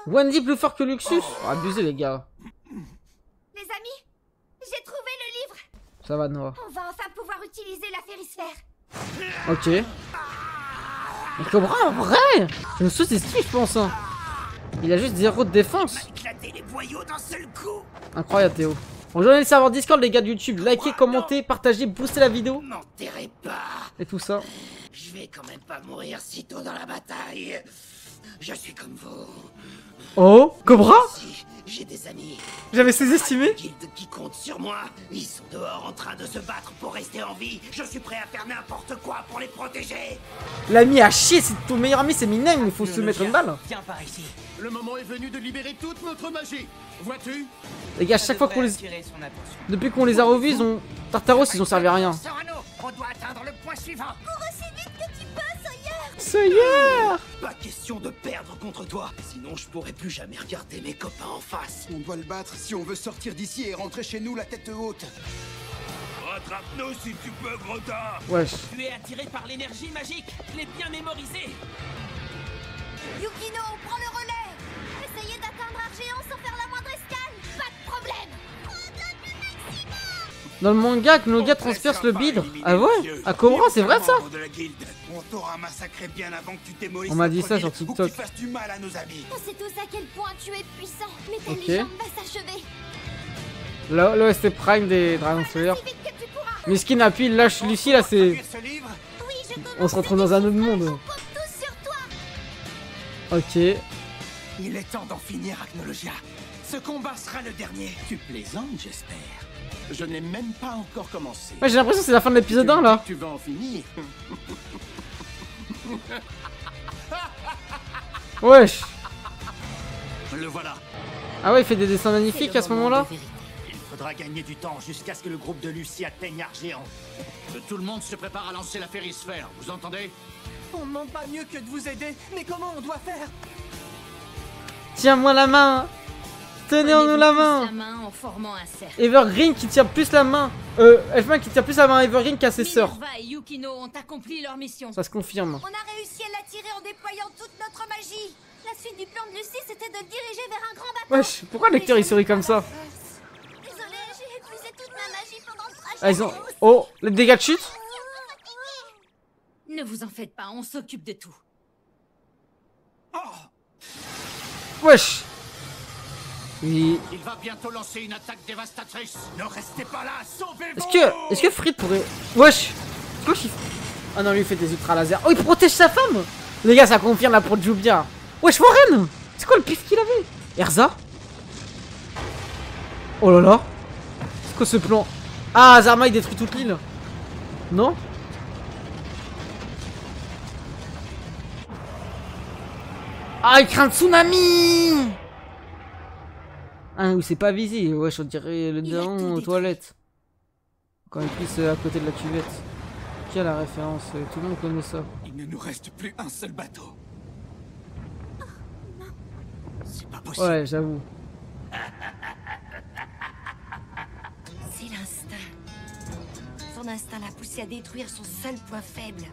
Wendy plus fort que Luxus? Oh, abusé les gars. Les amis, j'ai trouvé le livre. Ça va Noah. On va enfin pouvoir utiliser la Férisphère. Ok. Mais Cobra en vrai, je me sous-estime je pense. Hein. Il a juste 0 de défense. Éclater les boyaux d'un seul coup. Incroyable Théo. Rejoignez le serveur Discord, les gars de YouTube. Likez, commentez, partagez, boostez la vidéo. M'enterrez pas. Et tout ça. Je vais quand même pas mourir si tôt dans la bataille. Je suis comme vous. Oh, Cobra? J'ai des amis. J'avais sous-estimé. Guilde qui compte sur moi. Ils sont dehors en train de se battre pour rester en vie. Je suis prêt à faire n'importe quoi pour les protéger. L'ami a chier, c'est ton meilleur ami, c'est Minem, il faut se mettre une balle. Viens par ici. Le moment est venu de libérer toute notre magie. Vois-tu? Les gars, chaque fois qu'on les... Depuis qu'on les a revus, ils ont... Tartaros, ils ont servi à rien. On doit atteindre le point suivant. Cours aussi vite que tu peux, Sawyer. Sawyer! Pas question de perdre contre toi. Sinon, je pourrais plus jamais regarder mes copains en face. On doit le battre si on veut sortir d'ici et rentrer chez nous la tête haute. Rattrape-nous si tu peux, gros tas. Wesh. Tu es attiré par l'énergie magique. Je l'ai bien mémorisé. Yukino, prends le relais. Essayez d'atteindre Argéon sans faire la moindre escale. Pas de problème. Redonne le maximum. Dans le manga, Knoga transpierce le bidre. Ah ouais? À Cobra, c'est vrai ça? On t'aura massacré bien avant que tu démolisses. On m'a dit notre ça ville sur TikTok. ou que tu fasses du mal à nos amis. On sait tous à quel point tu es puissant, mais ta Ok. légende va s'achever. L'OST Prime des Dragon Slayer. Miskin appuie, il lâche Lucie, là c'est... On se retrouve dans un autre monde. Ok. Il est temps d'en finir, Acnologia. Ce combat sera le dernier. Tu plaisantes, j'espère. Je n'ai même pas encore commencé. Ouais, j'ai l'impression que c'est la fin de l'épisode 1 là. Tu vas en finir. Wesh. Le voilà. Ah ouais, il fait des dessins magnifiques à ce moment-là. Il faudra gagner du temps jusqu'à ce que le groupe de Lucie atteigne Argéon. Que tout le monde se prépare à lancer la férisphère, vous entendez? On ne demande pas mieux que de vous aider, mais comment on doit faire? Tiens-moi la main. Tenez-nous la main. En formant un cercle. Evergreen qui tient plus la main. Elfman qui tient plus la main à Evergreen qu'à ses sœurs. Minerva et Yukino ont accompli leur mission. Ça se confirme. On a réussi à l'attirer en déployant toute notre magie. La suite du plan de Lucie, c'était de le diriger vers un grand bateau. Wesh, pourquoi le lecteur il sourit comme ça? Désolée, j'ai épuisé toute ma magie pendant le trajet. Ah, ils ont... Oh, les dégâts de chute. Ne vous en faites pas, on s'occupe de tout. Wesh. Oui. Il va bientôt lancer une attaque dévastatrice. Ne restez pas là, sauvez-vous. Est-ce que Fried pourrait... Wesh. C'est quoi qu'il... Ah non, lui il fait des ultra lasers. Oh, il protège sa femme. Les gars, ça confirme la pro de Jubia. Wesh, Warren. C'est quoi le pif qu'il avait? Erza. Oh là là. C'est quoi ce plan? Ah, Zarma il détruit toute l'île. Non? Ah, il craint un tsunami. Ah oui, c'est pas visé. Wesh, on dirait le daron aux toilettes. Quand il pisse à côté de la cuvette. Qui a la référence? Tout le monde connaît ça. Il ne nous reste plus un seul bateau. C'est pas possible. Ouais, j'avoue. C'est l'instinct. Son instinct l'a poussé à détruire son seul point faible.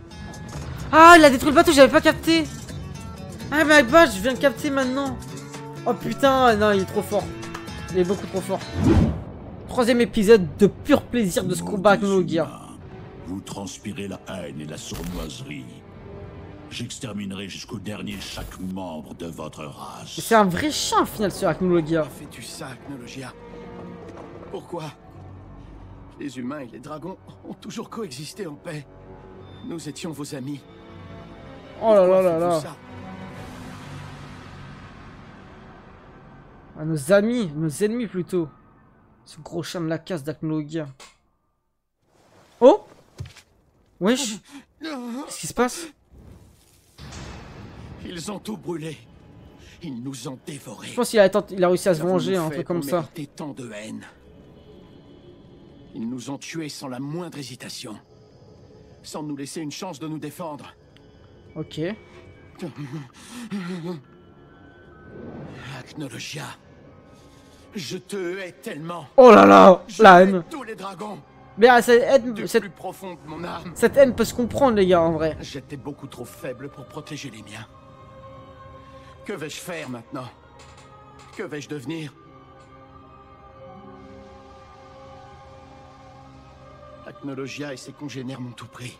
Ah, il a détruit le bateau, j'avais pas capté. Ah, my bad, je viens de capter maintenant. Oh putain, non, il est trop fort. Il est beaucoup trop fort. Troisième épisode de pur plaisir de ce combat avec Knogia. Vous transpirez la haine et la sournoiserie. J'exterminerai jusqu'au dernier chaque membre de votre race. C'est un vrai chien au final sur Aknologia. Fais-tu ça, Acnologia? Pourquoi? Les humains et les dragons ont toujours coexisté en paix. Nous étions vos amis. Oh là là là Pourquoi là. faites-vous ça? À nos amis, nos ennemis plutôt. Ce gros chien de la casse d'Aknologia. Oh! Wesh! Qu'est-ce qui se passe? Ils ont tout brûlé. Ils nous ont dévorés. Je pense qu'il a réussi à se venger, un truc comme ça. Tant de haine. Ils nous ont tués sans la moindre hésitation. Sans nous laisser une chance de nous défendre. Ok. Acnologia. Je te hais tellement. Oh là là! La haine! Tous les dragons. Mais ah, cette haine, Du plus profond de mon âme. cette haine peut se comprendre, les gars, en vrai. J'étais beaucoup trop faible pour protéger les miens. Que vais-je faire maintenant? Que vais-je devenir? Acnologia et ses congénères m'ont tout pris.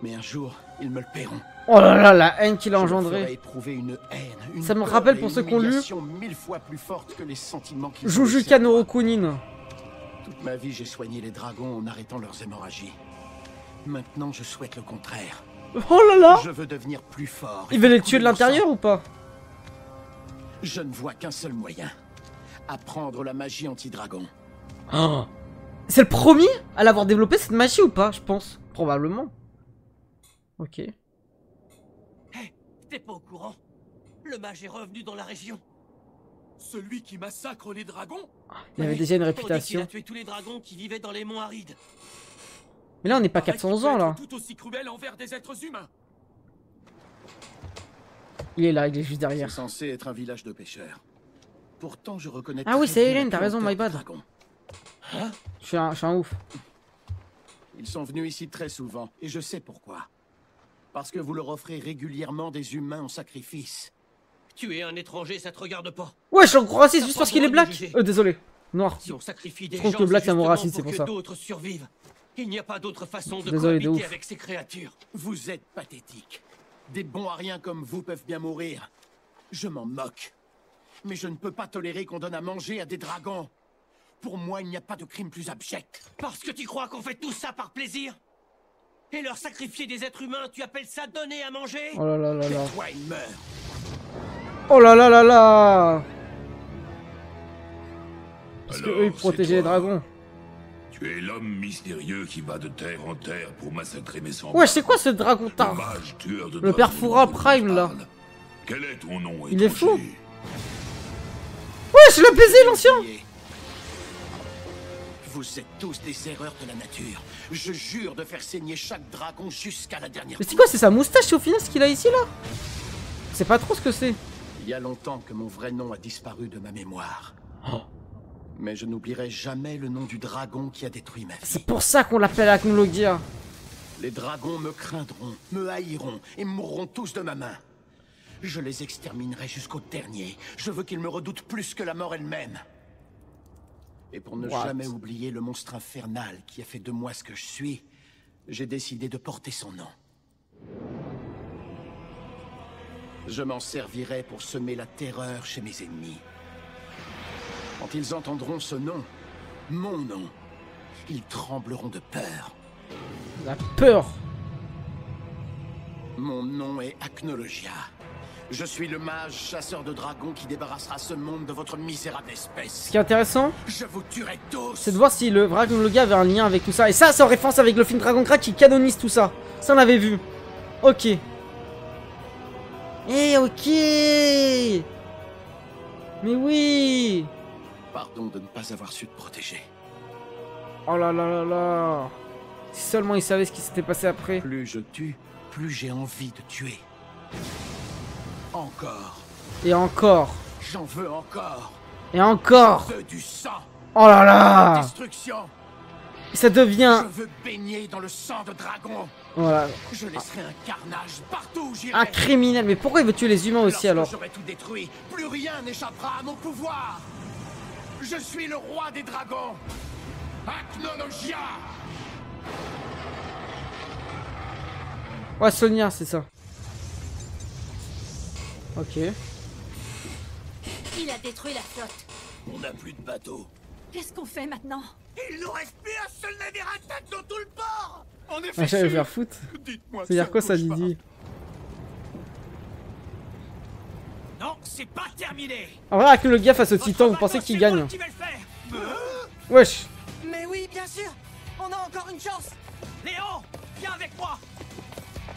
Mais un jour, ils me le paieront. Oh là là, la haine qu'il a Je leur engendrée. ferai éprouver une haine, une Ça me peur rappelle et pour une ceux qui ont lu humiliation 1000 fois plus forte que les sentiments qu'ils ont Jujutsu laissés à no Rokunin. Toute ma vie, j'ai soigné les dragons en arrêtant leurs hémorragies. Maintenant, je souhaite le contraire. Oh là là! Je veux devenir plus fort. Il veut les tuer de l'intérieur ou pas? Je ne vois qu'un seul moyen. Apprendre la magie anti-dragon. Oh. C'est le premier à l'avoir développé cette magie ou pas, je pense. Probablement. Ok. Hé, t'es pas au courant? Le mage est revenu dans la région. Celui qui massacre les dragons? Il avait déjà une On dit qu'il réputation. a tué tous les dragons qui vivaient dans les monts arides. Mais là on n'est pas 400 ans là. Tout aussi cruel envers des êtres humains. Il est là, il est juste derrière. C'est censé être un village de pêcheurs. Pourtant, je reconnais. Ah oui, très c'est bien Hélène, la t'as raison, pureté my bad. des dragons. Hein? Je suis un ouf. Ils sont venus ici très souvent, et je sais pourquoi. Parce que vous leur offrez régulièrement des humains en sacrifice. Tu es un étranger, ça te regarde pas. Ouais, je suis encore raciste juste parce qu'il est black. Désolé. Noir. Si on sacrifie des Je trouve gens, que black c'est c'est un mot justement raciste, c'est pour que ça. d'autres survivent. Il n'y a pas d'autre façon de Désolé, de cohabiter ouf. avec ces créatures. Vous êtes pathétique. Des bons à rien comme vous peuvent bien mourir. Je m'en moque. Mais je ne peux pas tolérer qu'on donne à manger à des dragons. Pour moi, il n'y a pas de crime plus abject. Parce que tu crois qu'on fait tout ça par plaisir? Et leur sacrifier des êtres humains, tu appelles ça donner à manger? Oh là là là là. Toi, il meurt. Oh là là là là. Parce que Alors, eux ils c'est protégeaient les toi. dragons. Tu es l'homme mystérieux qui va de terre en terre pour massacrer mes semblables. Ouais, c'est quoi ce dragon tard? Mage tueur de Le père dragons Foura dont tu Prime là. parles. Quel est ton nom, Il est étranger? fou. Ouais, je l'ai baisé l'ancien. Vous êtes tous des erreurs de la nature. Je jure de faire saigner chaque dragon jusqu'à la dernière. Mais c'est quoi, c'est sa moustache au final ce qu'il a ici là? C'est pas trop ce que c'est. Il y a longtemps que mon vrai nom a disparu de ma mémoire. Mais je n'oublierai jamais le nom du dragon qui a détruit ma vie. C'est pour ça qu'on l'appelle Acnologia. Les dragons me craindront, me haïront et mourront tous de ma main. Je les exterminerai jusqu'au dernier. Je veux qu'ils me redoutent plus que la mort elle-même. Et pour ne What? jamais oublier le monstre infernal qui a fait de moi ce que je suis, j'ai décidé de porter son nom. Je m'en servirai pour semer la terreur chez mes ennemis. Quand ils entendront ce nom, mon nom, ils trembleront de peur. La peur. Mon nom est Acnologia. Je suis le mage chasseur de dragons qui débarrassera ce monde de votre misérable espèce. Ce qui est intéressant, Je vous tuerai tous. c'est de voir si le vrai Acnologia avait un lien avec tout ça. Et ça, c'est en référence avec le film Dragon Crack qui canonise tout ça. Ça, on avait vu. Ok. Eh, ok. Mais oui. Pardon de ne pas avoir su te protéger. Oh là là là là. Si seulement il savait ce qui s'était passé après. Plus je tue, plus j'ai envie de tuer. Encore. Et encore. J'en veux encore. Et encore. Je veux du sang. Oh là là. Destruction. Et ça devient... Je veux baigner dans le sang de dragon. Voilà. Je laisserai un carnage partout où j'irai. Un criminel. Mais pourquoi il veut tuer les humains aussi alors? J'aurai tout détruit. Plus rien n'échappera à mon pouvoir. Je suis le roi des dragons. Acnologia. Ouais, Sonia, c'est ça. Ok. Il a détruit la flotte. On n'a plus de bateau. Qu'est-ce qu'on fait maintenant? Il nous reste plus un seul navire intact dans tout le port. On est Ah, j'allais faire foutre. Dites-moi. C'est-à-dire quoi ça, Didi? Non, c'est pas terminé. En vrai, Acnologia face au titan, vous pensez qu'il gagne? Wesh. Mais oui, bien sûr. On a encore une chance. Léon, viens avec moi.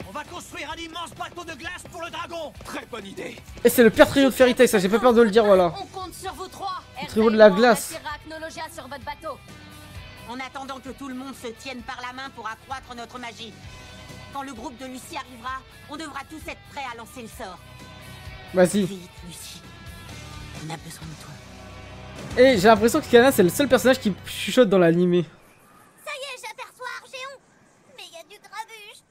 On va construire un immense bateau de glace pour le dragon. Très bonne idée. Et c'est le pire trio de Fairy Tail, ça, j'ai pas peur de le dire, voilà. On compte sur vous trois. Le trio de la glace. Acnologia sur votre bateau. En attendant que tout le monde se tienne par la main pour accroître notre magie. Quand le groupe de Lucie arrivera, on devra tous être prêts à lancer le sort. Vas-y. Vite, Lucie. On a besoin de toi. Et j'ai l'impression que Kana, c'est le seul personnage qui chuchote dans l'animé. Ça y est, j'aperçois Argéon. Mais il y a du grabuge.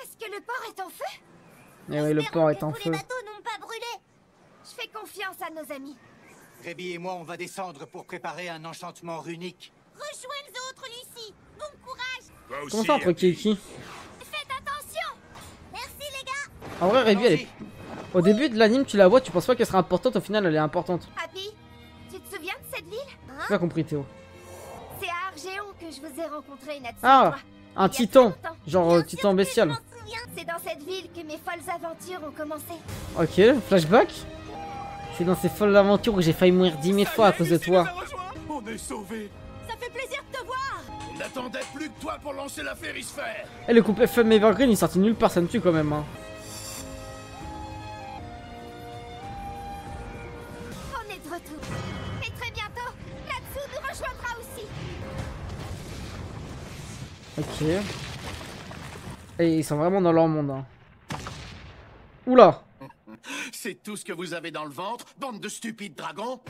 Est-ce que le port est en feu? Et oui, le port est en Tous feu. les bateaux n'ont pas brûlé. Je fais confiance à nos amis. Rébi et moi, on va descendre pour préparer un enchantement runique. Rejoins les autres, Lucie. Bon courage. Comment ça entre qui et qui? Faites attention. Merci, les gars. En vrai, Révi, elle est... Au début de l'anime, tu la vois, tu penses pas qu'elle sera importante, au final, elle est importante. Happy, tu te souviens de cette ville? J'ai pas compris, Théo. C'est à que je vous ai rencontré, Natsu. Ah, un Il y a titan. très longtemps. Genre titan bestial. C'est dans cette ville que mes folles aventures ont commencé. Ok, flashback. C'est dans ces folles aventures que j'ai failli mourir 10 000 fois à cause de toi. On est sauvés. Ça fait plaisir de te voir. On n'attendait plus que toi pour lancer la férisphère. Et le couple FM Evergreen il est sorti nulle part, ça me tue quand même. Hein. On est de retour. Et très bientôt, Natsu nous rejoindra aussi. Ok. Et ils sont vraiment dans leur monde. Hein. Oula. C'est tout ce que vous avez dans le ventre, bande de stupides dragons?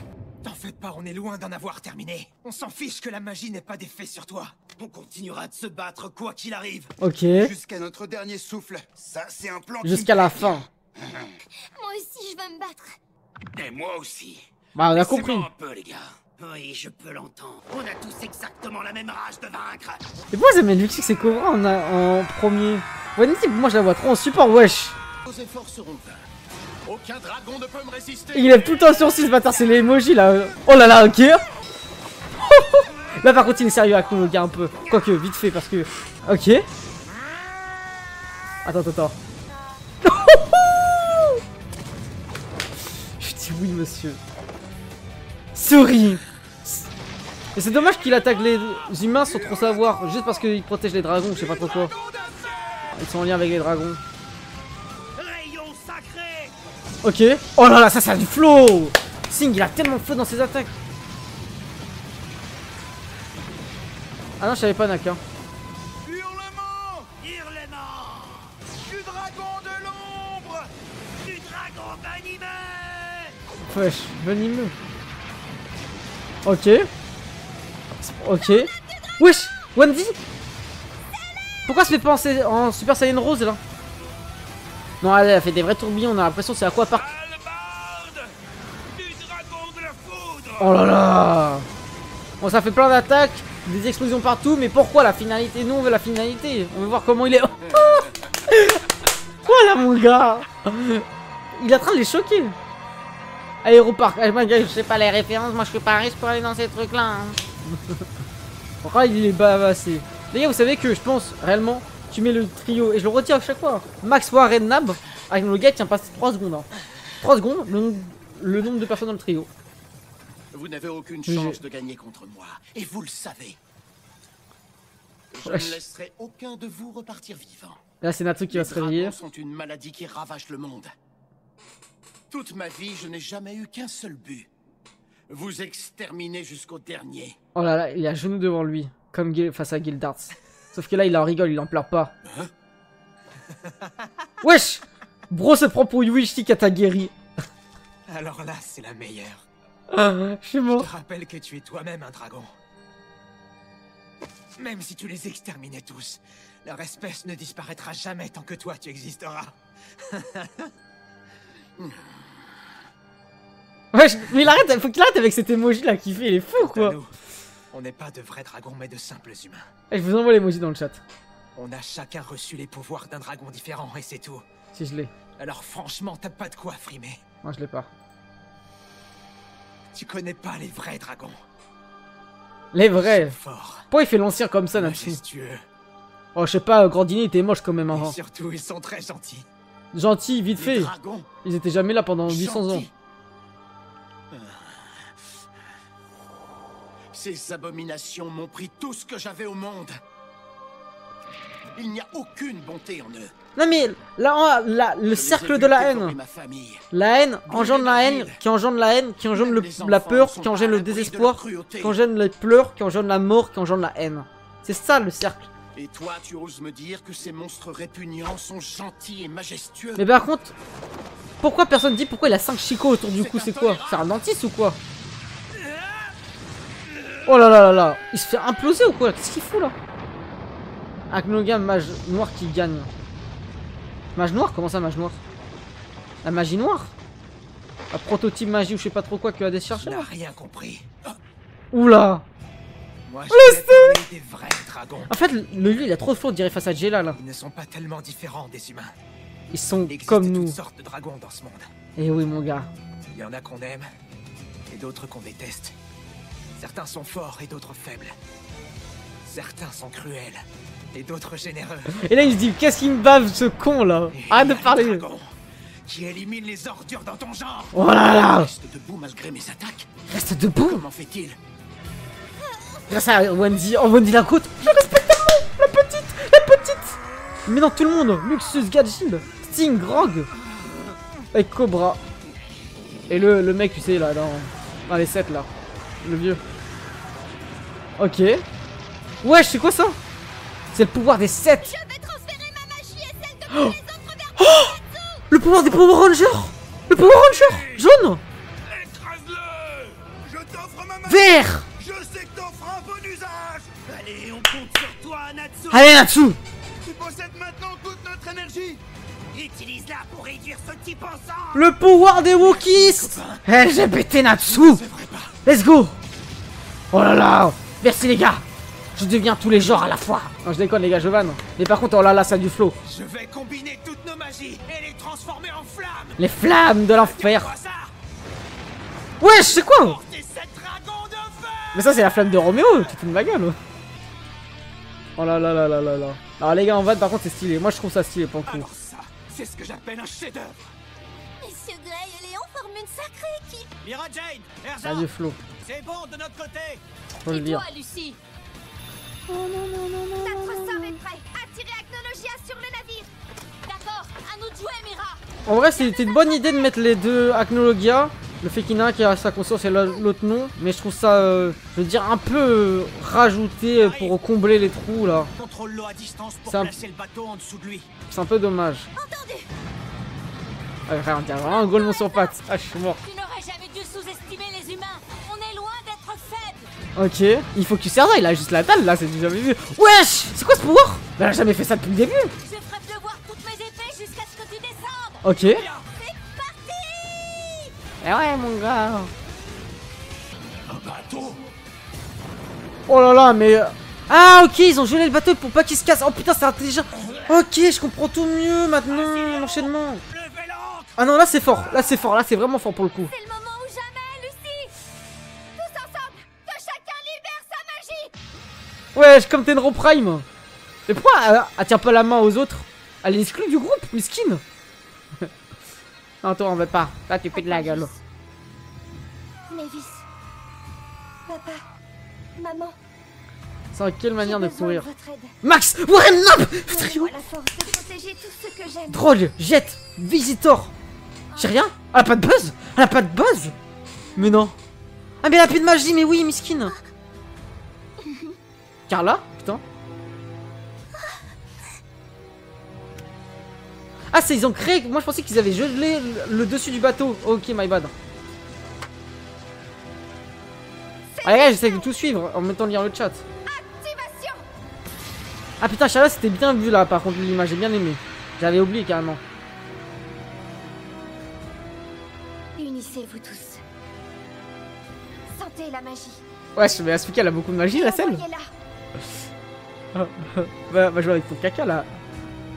T'en faites pas, on est loin d'en avoir terminé. On s'en fiche que la magie n'ait pas d'effet sur toi. On continuera de se battre quoi qu'il arrive. Ok. Jusqu'à notre dernier souffle. Ça, c'est un plan. Jusqu'à la fin. Moi aussi, je veux me battre. Et moi aussi. Bah, on a compris. Laissez-moi un peu, les gars. Oui, je peux l'entendre. On a tous exactement la même rage de vaincre. Et pourquoi ça met Luxix c'est Cobra en premier? Wendy, moi je la vois trop en support, wesh. Vos efforts seront vains. Aucun dragon ne peut me résister. Il lève tout le temps sur 6 ce bâtard, c'est les emojis là. Oh là là, ok. Là par contre il est sérieux avec nous le gars un peu. Quoique, vite fait parce que... Ok. Attends. Je dis oui monsieur. Souris. Et c'est dommage qu'il attaque les humains sans trop savoir. Juste parce qu'il protège les dragons, je sais pas trop quoi. Ils sont en lien avec les dragons. Ok. Oh là là, ça a du flow. Sing, il a tellement de flow dans ses attaques. Ah non, je savais pas Naka. Hurlement du dragon de l'ombre, du dragon venimeux. Wesh, venimeux. Ok. Ok. Wesh, Wendy. Pourquoi ça fait pas en Super Saiyan Rose là? Non, elle a fait des vrais tourbillons, on a l'impression que c'est Aquapark. Oh là là. Bon, ça fait plein d'attaques, des explosions partout, mais pourquoi la finalité? Nous on veut la finalité, on veut voir comment il est. Voilà mon gars. Il est en train de les choquer. Aéropark, je sais pas les références, moi je suis pas riche pour aller dans ces trucs là. Pourquoi il est bavassé? Les gars, vous savez que je pense réellement, tu mets le trio, et je le retire à chaque fois. Max Warren Nab, avec le gars, tient pas 3 secondes. Hein. 3 secondes, le nombre de personnes dans le trio. Vous n'avez aucune chance de gagner contre moi, et vous le savez. Je ne laisserai aucun de vous repartir vivant. Là, c'est Natsu qui va se réveiller. Les dragons sont une maladie qui ravage le monde. Toute ma vie, je n'ai jamais eu qu'un seul but. Vous exterminer jusqu'au dernier. Oh là là, il a genou devant lui, comme face à Gildarts. Sauf que là, il en rigole, il en pleure pas. Hein? Wesh! Bro se prend pour Yuichi Katagiri. Alors là, c'est la meilleure. Je suis mort. Je te rappelle que tu es toi-même un dragon. Même si tu les exterminais tous, leur espèce ne disparaîtra jamais tant que toi tu existeras. Wesh, mais il arrête, faut qu'il arrête avec cet emoji là qui fait, il est fou quoi. Nous, on n'est pas de vrais dragons mais de simples humains. Et je vous envoie l'emoji dans le chat. On a chacun reçu les pouvoirs d'un dragon différent et c'est tout. Si je l'ai. Alors franchement, t'as pas de quoi frimer. Moi je l'ai pas. Tu connais pas les vrais dragons. Les vrais. Forts. Pourquoi il fait l'ancien comme ça, Natsu? Oh, je sais pas, Grandini était moche quand même avant. Et surtout, ils sont très gentils. Gentils, vite fait. Dragons. Ils étaient jamais là pendant 800 ans. Ces abominations m'ont pris tout ce que j'avais au monde. Il n'y a aucune bonté en eux. Non mais là, le cercle de la haine. La haine engendre la haine, qui engendre la haine, qui engendre la peur, qui engendre le désespoir, qui engendre les pleurs, qui engendre la mort, qui engendre la haine. C'est ça le cercle. Et toi, tu oses me dire que ces monstres répugnants sont gentils et majestueux? Mais par contre, pourquoi personne dit pourquoi il a 5 chicots autour du cou? C'est quoi? C'est un dentiste ou quoi? Oh là là là là, il se fait imploser ou quoi? Qu'est-ce qu'il fout là? Avec nos gars, mage noir qui gagne. Mage noir? Comment ça, mage noir? La magie noire? La prototype magie ou je sais pas trop quoi que a des chercheurs? Tu n'as rien compris. Oula! Moi, je parler des vrais dragons. En fait, le lieu il a trop de flow, on dirait face à Jela là. Ils ne sont pas tellement différents des humains. Ils sont comme nous. Toutes sortes de dragons dans ce monde. Eh oui, mon gars. Il y en a qu'on aime et d'autres qu'on déteste. Certains sont forts et d'autres faibles. Certains sont cruels et d'autres généreux. Et là il se dit qu'est-ce qu'il me bave ce con là. Arrête de parler. Qui élimine les ordures dans ton genre. Oh là là. Reste debout malgré mes attaques. Reste debout. Comment fait-il? Grâce à Wendy. Oh Wendy la côte. Je respecte tellement. La petite. Mais non tout le monde. Luxus, Gajin, Sting, Grog. Avec Cobra. Et le mec tu sais là dans les 7 là. Le vieux. Ok. Wesh, c'est quoi ça? C'est le pouvoir des 7. Je vais transférer ma magie et celle de tous les autres vers Le pouvoir des Power Rangers. Le Power Ranger jaune. Écrase-le! Je t'offre ma magie! Vert. Je sais que t'en feras un bon usage! Allez, on compte sur toi, Natsu. Allez Natsu. Tu possèdes maintenant toute notre énergie! Utilise-la pour réduire ce type ensemble. Le pouvoir des Wookiees. LGBT Natsu. Let's go. Oh là là. Merci les gars. Je deviens tous les genres à la fois. Non je déconne les gars, je vanne. Mais par contre oh là là ça a du flow. Je vais combiner toutes nos magies et les transformer en flammes. Les flammes de l'enfer. Wesh c'est quoi? Mais ça c'est la flamme de Roméo. Tu te fous de ma gueule. Oh là là là là là là. Alors les gars en van par contre c'est stylé. Moi je trouve ça stylé pour le coup. Alors ça, c'est ce que j'appelle un chef-d'œuvre. Messieurs Grey et Léon forment une sacrée équipe. Mira Jade, Ça a du flow. c'est bon de notre côté. Faut le dire. Lucie. Oh non, non, non, non. Notre sort est prêt. Attirez Agnologia sur le navire. D'accord, à nous de jouer, Mira. En vrai c'était une bonne idée de mettre les deux Acnologia. Le fait qu'il y en a un qui a sa conscience et l'autre non. Mais je trouve ça, je veux dire, un peu rajouté pour combler les trous là. Contrôle l'eau à distance pour C'est placer le bateau en dessous de lui. C'est un peu dommage. Ah, frère, on dirait vraiment un golemon sur pattes. Ah, je suis mort. Tu n'aurais jamais dû sous-estimer les humains. On est loin d'être faibles. Ok, il faut que tu serves, il a juste la dalle là, c'est du jamais vu. Wesh, c'est quoi ce pouvoir? Elle a jamais fait ça depuis le début. Je ferai pleuvoir toutes mes épées jusqu'à ce que tu descendes. Ok. C'est parti. Eh ouais, mon gars. Un bateau? Oh là là, mais... Ah ok, ils ont gelé le bateau pour pas qu'il se casse. Oh putain, c'est intelligent. Ok, je comprends tout mieux maintenant, l'enchaînement. Ah non, là c'est fort, là c'est fort, là c'est vraiment fort pour le coup. C'est le moment ou jamais, Lucie. Tous ensemble, que chacun libère sa magie. Wesh, comme Tenro Prime. Mais pourquoi elle tient pas la main aux autres? Elle est exclue du groupe, miskin. Non, toi on veut pas. Là tu fais de la gueule. Mavis. Papa. Maman. C'est quelle manière de besoin de courir? votre aide. Max, Warren Nap. Donnez-moi la force de protéger tout ce que j'aime. Drogue, Jet, Visitor. J'ai rien? Elle a pas de buzz? Elle a pas de buzz? Mais non. Ah mais elle a plus de magie, mais oui, miskin. Carla? Putain. Ah c'est ils ont créé... Moi je pensais qu'ils avaient gelé le dessus du bateau. Ok, my bad. Allez gars, j'essaie de tout suivre en mettant lire le chat. Ah putain, Charla c'était bien vu là par contre l'image, j'ai bien aimé. J'avais oublié carrément. Unissez-vous tous. Sentez la magie. Ouais, mais Asuka elle a beaucoup de magie la scène. Va jouer avec ton caca là.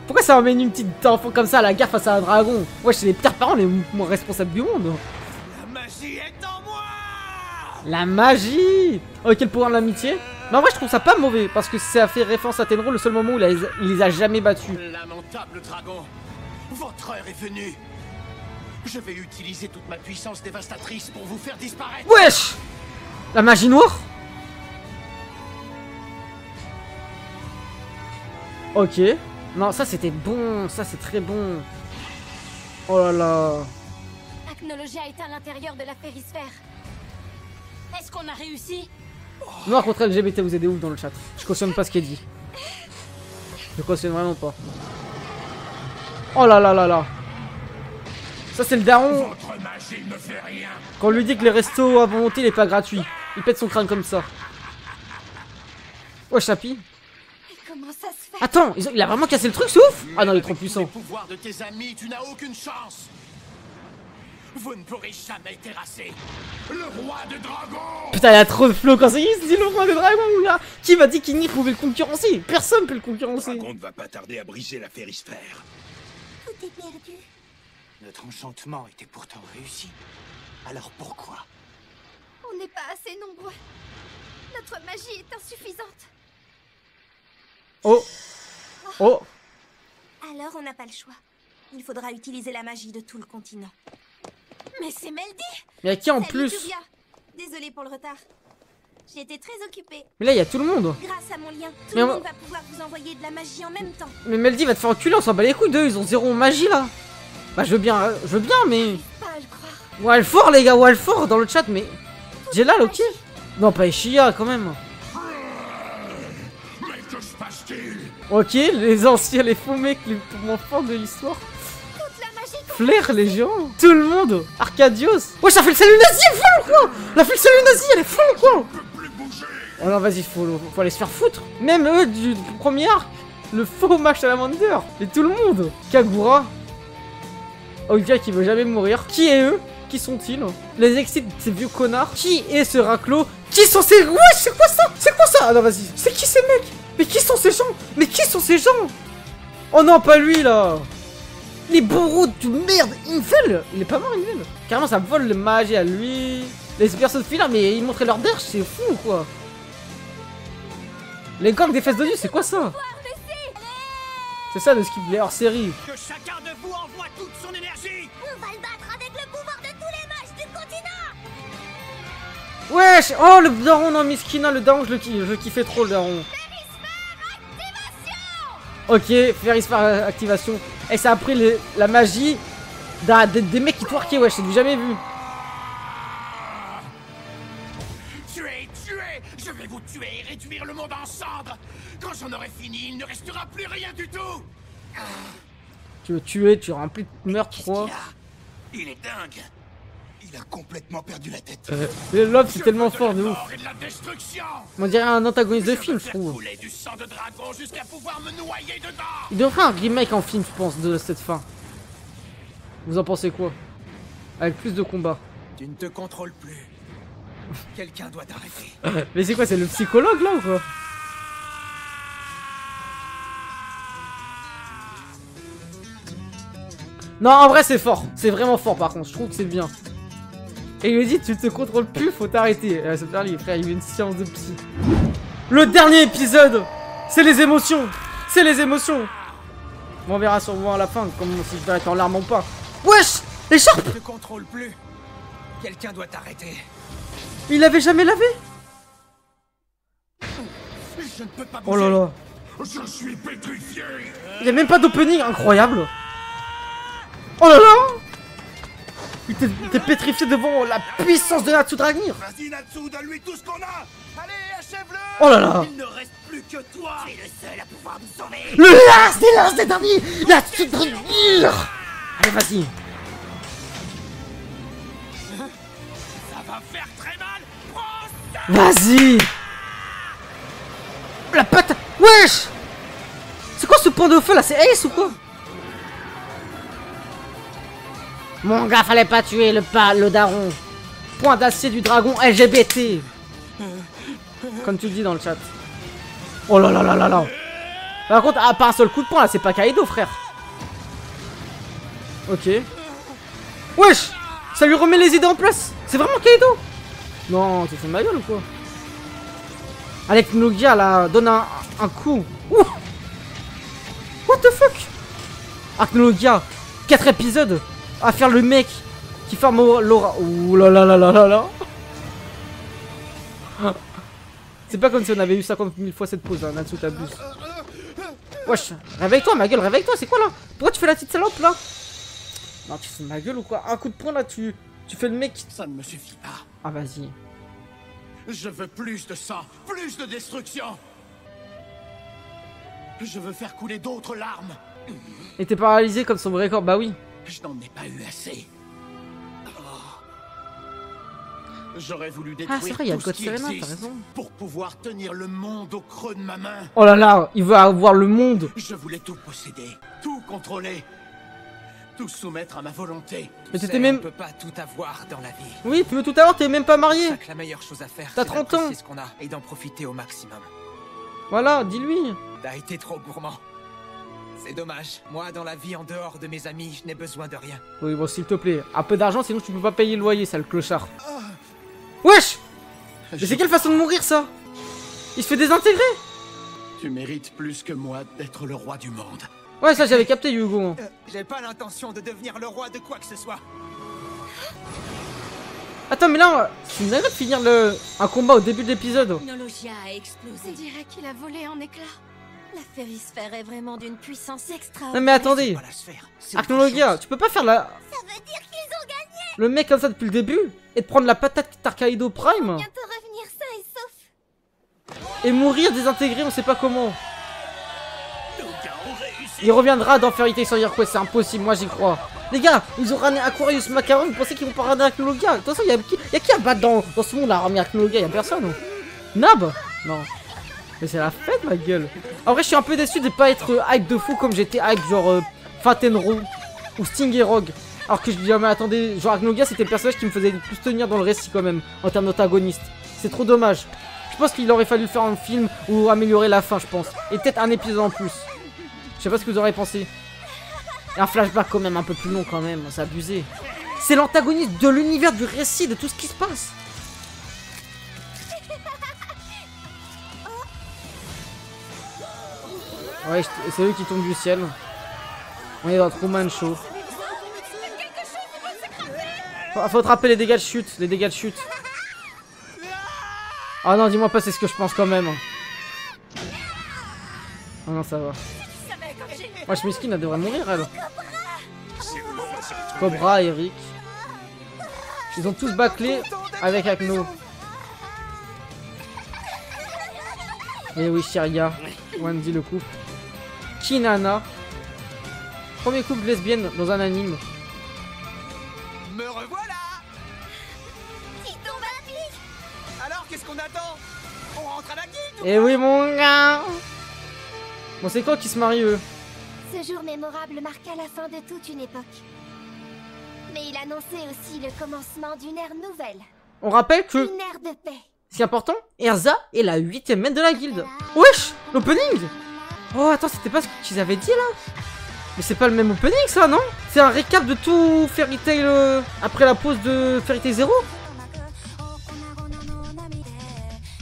Pourquoi ça emmène une petite enfant comme ça à la gare face à un dragon? Ouais, c'est les pires parents les moins responsables du monde. La magie est en moi. La magie. Oh, quel pouvoir de l'amitié. Mais en vrai je trouve ça pas mauvais parce que ça fait référence à Tenro, le seul moment où il les a jamais battus. Lamentable dragon, votre heure est venue. Je vais utiliser toute ma puissance dévastatrice pour vous faire disparaître. Wesh. La magie noire. Ok. Non, ça c'était bon, ça c'est très bon. Oh là là. Agnologia est à l'intérieur de la périsphère. Est-ce qu'on a réussi? Noir contre LGBT, vous êtes des ouf dans le chat. Je cautionne pas ce qu'elle dit. Je cautionne vraiment pas. Oh là là là là. Ça c'est le daron. Votre magie ne fait rien. Quand on lui dit que les restos à volonté il est pas gratuit. Il pète son crâne comme ça. Oh Chapi. Comment ça se fait? Attends, il a vraiment cassé le truc, c'est ouf. Ah non, il est trop puissant. Les pouvoirs de tes amis, tu n'as aucune chance. Vous ne pourrez jamais terrasser le roi de dragons. Putain, il a trop de flow quand il se dit le roi des dragons, là. Qui m'a dit qu'il n'y pouvait le concurrencer? Personne peut le concurrencer. Le dragon ne va pas tarder à briser la périsphère. Tout est perdu. Notre enchantement était pourtant réussi. Alors pourquoi? On n'est pas assez nombreux. Notre magie est insuffisante. Oh. Oh. Alors on n'a pas le choix. Il faudra utiliser la magie de tout le continent. Mais c'est Meldy! Mais y'a qui en Salut, plus? Juvia. Désolée pour le retard. J'étais très occupée. Mais là, il y a tout le monde. Grâce à mon lien, tout Mais le monde va pouvoir vous envoyer de la magie en même temps. Mais Meldy va te faire enculer, on s'en bat les couilles d'eux, ils ont zéro magie là. Bah je veux bien, mais... Pas à le croire. Walfort les gars, Walfort dans le chat, mais... Jelal, ok? Non, pas Ishia quand même. Mais que se passe-t-il? Ok, les anciens, les faux mecs, les moins forts de l'histoire. Flair, les gens, tout le monde, Arcadios. Ouais, ça fait le salut nazi, elle est folle ou quoi? Elle a fait le salut nazi, elle est folle ou quoi? Oh non, vas-y, faut aller se faire foutre. Même eux du premier arc, le faux match à la Mander, et tout le monde. Kagura, Olga qui veut jamais mourir. Qui est eux? Qui sont-ils? Les exits, ces vieux connards. Qui est ce raclo? Qui sont ces... Ouais, c'est quoi ça? C'est quoi ça? Ah non, vas-y. C'est qui ces mecs? Mais qui sont ces gens? Mais qui sont ces gens? Oh non, pas lui, là. Les bourreaux de merde. Infel. Il est pas mort, Infel. Carrément, ça vole le magie à lui. Les personnes filaires, mais ils montraient leur derche, c'est fou, quoi. Les gangs des fesses de Dieu, c'est quoi ça? C'est ça, le skip les hors-série. Que chacun de vous envoie toute son énergie. On va le battre avec le pouvoir de tous les mages du continent. Wesh. Oh, le daron, non, Miskina, le daron, je kiffais trop, le daron. Ok, Ferisphare activation. Et ça a pris la magie des mecs qui twerkaient, wesh, j'ai jamais vu. Tuez, tuez! Je vais vous tuer et réduire le monde en cendres! Quand j'en aurai fini, il ne restera plus rien du tout! Tu veux tuer, tu remplis de meurtre, quoi. Il est dingue! Il a complètement perdu la tête. Mais Love, c'est tellement fort, de ouf. Et de la destruction! On dirait un antagoniste de film, je trouve. Couler du sang de dragon jusqu'à pouvoir me noyer dedans! Il devrait faire un remake en film, je pense, de cette fin. Vous en pensez quoi? Avec plus de combats. Tu ne te contrôles plus. Quelqu'un doit t'arrêter. Mais c'est quoi, c'est le psychologue là ou quoi? Non, en vrai c'est fort. C'est vraiment fort par contre, je trouve que c'est bien. Et il lui dit tu te contrôles plus, faut t'arrêter. C'est faire lui, frère, il y a une séance de psy. Le dernier épisode, c'est les émotions. C'est les émotions. Bon, on verra sûrement à la fin, comme si je vais être en larmes ou pas. Wesh, l'écharpe. Tu ne te contrôles plus. Quelqu'un doit t'arrêter. Il l'avait jamais lavé? Je ne peux pas Oh là là. Je suis pétrifié. Il n'y a même pas d'opening, incroyable. Oh là là. Il était pétrifié devant la puissance de Natsu Dragnir. Vas-y Natsu, donne-lui tout ce qu'on a. Allez, achève-le. Oh là là. Il ne reste plus que toi. Tu es le seul à pouvoir nous sauver. Le lance des derniers, Natsu Dragnir. Allez, vas-y. Ça va faire très mal. Prends ça. Vas-y. La patte. Wesh. C'est quoi ce point de feu là? C'est Ace ou quoi? Mon gars, fallait pas tuer le daron. Point d'acier du dragon LGBT. Comme tu le dis dans le chat. Oh là là là là là. Par contre, ah, pas un seul coup de poing là, c'est pas Kaido, frère. Ok. Wesh. Ça lui remet les idées en place. C'est vraiment Kaido? Non, tu fais ma gueule ou quoi? Avec Nogia là, donne un coup. Ouh. What the fuck? Arcnologia, 4 épisodes à faire le mec qui ferme l'aura. Ouh là là là là là là. C'est pas comme si on avait eu 50 000 fois cette pause, hein, Natsu t'abuse. Wesh, réveille-toi ma gueule, réveille-toi, c'est quoi là? Pourquoi tu fais la petite salope là? Non, tu fais ma gueule ou quoi? Un coup de poing là, tu fais le mec. Ça ne me suffit pas. Ah vas-y. Je veux plus de sang, plus de destruction. Je veux faire couler d'autres larmes. Et t'es paralysé comme son vrai corps, bah oui. Je n'en ai pas eu assez. J'aurais voulu détruire c'est vrai, il y a tout God ce qui Serena, t'as existe raison. pour pouvoir tenir le monde au creux de ma main. Oh là là, il veut avoir le monde. Je voulais tout posséder, tout contrôler, tout soumettre à ma volonté. Mais t'étais même... On peut pas tout avoir dans la vie. Oui, tu veux tout avoir, t'es même pas marié. C'est ça que la meilleure chose à faire, t'as c'est 30 ans. d'apprécier ce qu'on a et d'en profiter au maximum. Voilà, dis-lui. T'as été trop gourmand. C'est dommage. Moi, dans la vie en dehors de mes amis, je n'ai besoin de rien. Oui, bon, s'il te plaît. Un peu d'argent, sinon tu peux pas payer le loyer, sale clochard. Wesh. Mais c'est quelle façon de mourir, ça? Il se fait désintégrer. Tu mérites plus que moi d'être le roi du monde. Ouais, ça j'avais capté, Hugo. J'ai pas l'intention de devenir le roi de quoi que ce soit. Attends, mais là, c'est une dinguerie de finir un combat au début de l'épisode. Technologia a explosé. On dirait qu'il a volé en éclats. La Férisphère est vraiment d'une puissance extraordinaire. Non mais attendez, Archnologia, tu peux pas faire la... Ça veut dire qu'ils ont gagné. le mec comme ça depuis le début et de prendre la patate Tarkaido Prime Bientôt revenir sain et sauf. et mourir désintégré, on sait pas comment. Il reviendra dans Fairy Tail sans dire quoi, c'est impossible, moi j'y crois. Les gars, ils ont ramené Aquarius Macaron, vous pensez qu'ils vont pas ramener Archnologia? De toute façon, y'a qui à battre dans ce monde à ramener Archnologia? Y'a personne. Nab? Non. Mais c'est la fête, ma gueule. En vrai, je suis un peu déçu de pas être hype de fou comme j'étais hype genre Fatenro ou Sting et Rogue. Alors que je dis, mais attendez, genre Archnologia c'était le personnage qui me faisait le plus tenir dans le récit quand même, en termes d'antagoniste. C'est trop dommage. Je pense qu'il aurait fallu faire un film ou améliorer la fin, je pense. Et peut-être un épisode en plus. Je sais pas ce que vous aurez pensé. Et un flashback quand même un peu plus long quand même, c'est abusé. C'est l'antagoniste de l'univers, du récit, de tout ce qui se passe. Ouais, c'est eux qui tombent du ciel. On est dans Truman Show. Faut attraper les dégâts de chute, Ah non, dis-moi pas c'est ce que je pense quand même. Oh non, ça va. Moi, je m'esquine, elle devrait mourir, elle. Cobra, Eric. Ils ont tous bâclé avec Acno. Et oui, Shiria. Wendy le couple. Kinana. Premier couple lesbienne dans un anime. Me revoilà. Alors, qu'est-ce qu'on attend? On rentre à la guilde? Et oui, mon gars. Bon, c'est quoi qui se marie, eux? Ce jour mémorable marqua la fin de toute une époque. Mais il annonçait aussi le commencement d'une ère nouvelle. On rappelle que... Une ère de paix. C'est important, Erza est la 8ème maître de la guilde. Wesh, l'opening. Oh, attends, c'était pas ce qu'ils avaient dit, là? Mais c'est pas le même opening, ça, non? C'est un récap de tout Fairy Tail après la pause de Fairy Tail 0?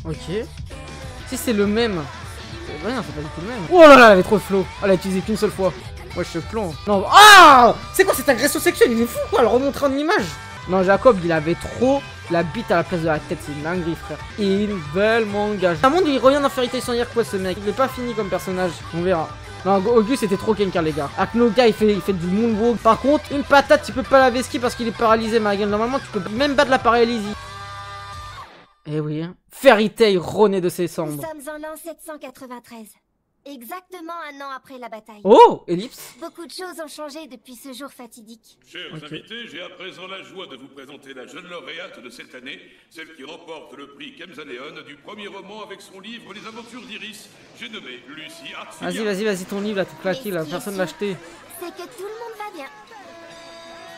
Ok. Si c'est le même... Ouais, non, c'est pas du tout le même. Oh là là, elle avait trop de flow. Elle a utilisé qu'une seule fois. Ouais, je plan. Non, ah, c'est quoi cette agression sexuelle? Il est fou, quoi, le remontrer en image. Non, Jacob, il avait trop la bite à la place de la tête. C'est une dinguerie, frère. Une belle manga. Un monde où il revient dans Fairy Tail sans dire quoi, ce mec. Il est pas fini comme personnage. On verra. Non, Auguste c'était trop quelqu'un, les gars. Aknoga, il fait du moonwalk. Par contre, une patate, tu peux pas la vesquer parce qu'il est paralysé, ma gueule. Normalement, tu peux même battre la paralysie. Eh oui, hein. Fairy Tail renaît de ses cendres. Nous sommes en l'an 793. Exactement un an après la bataille. Oh, ellipse. Beaucoup de choses ont changé depuis ce jour fatidique. Chers invités, j'ai à présent la joie de vous présenter la jeune lauréate de cette année, celle qui remporte le prix Kemsaleon du premier roman avec son livre Les Aventures d'Iris. J'ai nommé Lucy Artfilia. Vas-y, ton livre là, tout claqué là, personne l'a acheté. C'est que tout le monde va bien.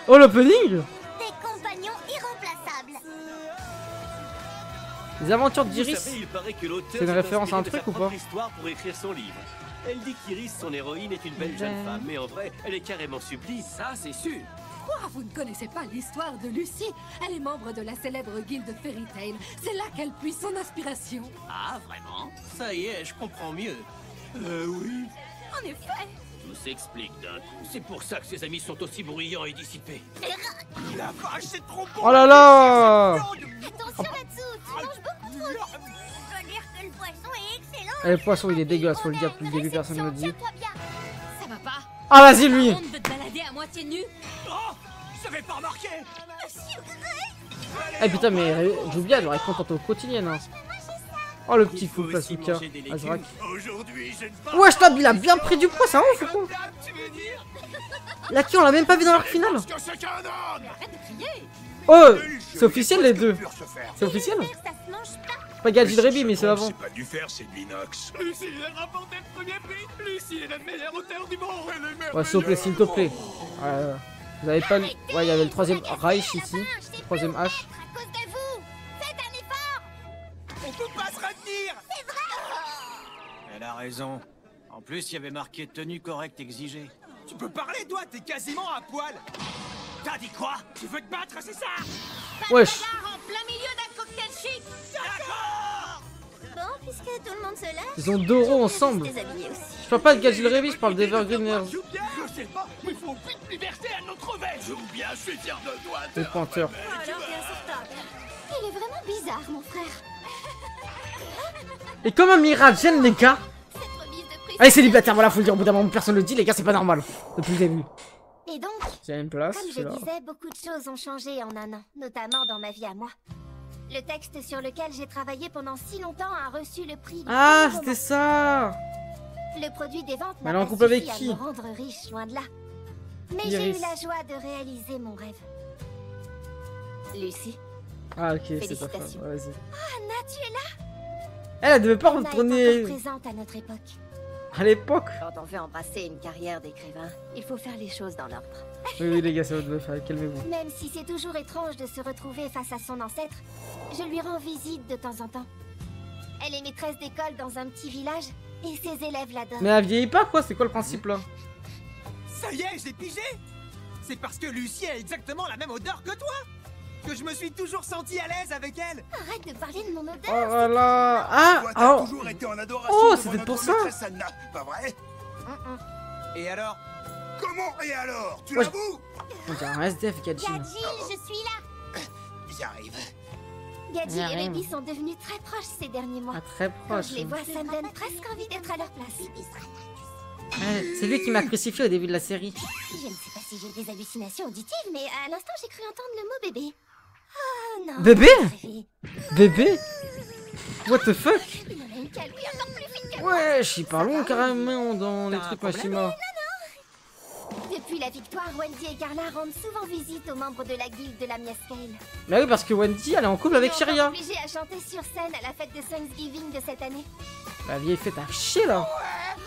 Oh, l'opening. Des compagnons irremplaçables. Les Aventures d'Iris. C'est une référence à un truc ou pas? Histoire pour écrire son livre. Elle dit qu'Iris, son héroïne, est une belle jeune femme, mais en vrai, elle est carrément sublime. Ça, c'est sûr. Quoi? Vous ne connaissez pas l'histoire de Lucy? Elle est membre de la célèbre guilde Fairy Tail. C'est là qu'elle puise son inspiration. Ah, vraiment? Ça y est, je comprends mieux. Oui. En effet. Tout s'explique d'un coup. C'est pour ça que ses amis sont aussi bruyants et dissipés. La vache, c'est trop bon. Oh là là. Attention là-dessous, tu manges beaucoup trop. Je dois dire que le poisson est excellent. Eh, le poisson il est dégueulasse, faut le dire depuis le début, personne ne le dit. Ça va pas? Ah, vas-y, lui. Honte de te balader à moitié nu? Oh, je vais pas remarquer. Monsieur Grey. Eh putain, mais Jubia elle aurait être contente au quotidien, hein. Oh, le petit couple, Asuka, Azrak. Wesh, il a bien pris du poids, c'est un ouf ou quoi? Lucky, on l'a même pas vu dans l'arc final. Oh, c'est officiel les deux. C'est officiel? Pas Gadjidrebi, mais c'est avant. C'est pas du fer, c'est de l'inox. Lucy, elle a remporté le premier prix. Lucy est la meilleure auteure du monde. Ouais, s'il te plaît, s'il te plaît. Vous avez pas... Ouais, il y avait le troisième Reich ici. Le troisième H. À cause de vous. Faites un effort. On peut pas se retenir. C'est vrai. Elle a raison. En plus, il y avait marqué tenue correcte exigée. Tu peux parler, toi, t'es quasiment à poil. T'as dit quoi? Tu veux te battre, c'est ça? Wesh. En plein milieu d'un cocktail chic. D'accord. Bon, puisque tout le monde se lâche. Ils ont Doro ensemble. Je parle pas de Gadget le Réveil, je parle d'Evergreeners. Je sais pas, mais faut vite liberté à notre veille. Joue bien, je suis fier de toi. Le pointeur. Oh, alors t'es insortable. Il est vraiment bizarre, mon frère. Et comme un Miragen, les gars. Allez, célibataire, voilà, faut le dire. Au bout d'un moment, personne le dit, les gars, c'est pas normal. Depuis le début. Et donc, C'est une place, comme je là. disais, beaucoup de choses ont changé en un an, notamment dans ma vie à moi. Le texte sur lequel j'ai travaillé pendant si longtemps a reçu le prix. Ah, c'était ça. Le produit des ventes Elle est n'a en pas couple avec suffi qui? à me rendre riche, loin de là. Mais j'ai Iris. eu la joie de réaliser mon rêve. Lucie. Ah, ok, c'est pas ça. Félicitations. Ouais, vas-y. Oh, Anna, tu es là? Elle devait pas Anna est retourner encore présente à notre époque. à l'époque. Quand on veut embrasser une carrière d'écrivain, il faut faire les choses dans l'ordre. Oui, oui, les gars, ça va devait faire. Calmez-vous. Même si c'est toujours étrange de se retrouver face à son ancêtre, je lui rends visite de temps en temps. Elle est maîtresse d'école dans un petit village et ses élèves l'adorent. Mais elle vieillit pas, quoi? C'est quoi le principe là? Ça y est, j'ai pigé. C'est parce que Lucie a exactement la même odeur que toi que je me suis toujours senti à l'aise avec elle. Arrête de parler de mon odeur. Oh là là. Ah, Toi, t'as oh. toujours été en adoration Oh, devant c'était notre pour ça. maîtresse Anna, pas vrai? Et alors? Comment et alors? Tu Ouais, l'avoues? On dirait un SDF, Gadji. Gadji, je suis là. J'arrive. Gadji Y a et rien. Ruby sont devenus très proches ces derniers mois. Ah, très Quand proche. je les vois, ça me donne presque envie d'être à leur place. Ouais, c'est lui qui m'a crucifié au début de la série. Je ne sais pas si j'ai des hallucinations auditives, mais à l'instant j'ai cru entendre le mot bébé. Oh non. Bébé? j'ai rêvé. Bébé? What the fuck? Il en a une calouille encore plus fine que Ouais, je suis pas long carrément dans les trucs Machima. Depuis la victoire, Wendy et Carla rendent souvent visite aux membres de la guilde de la Miascale. Bah oui, parce que Wendy, elle est en couple avec Ils sont Shiria. obligés à chanter sur scène à la fête de Thanksgiving de cette année. La vieille fête à chier là.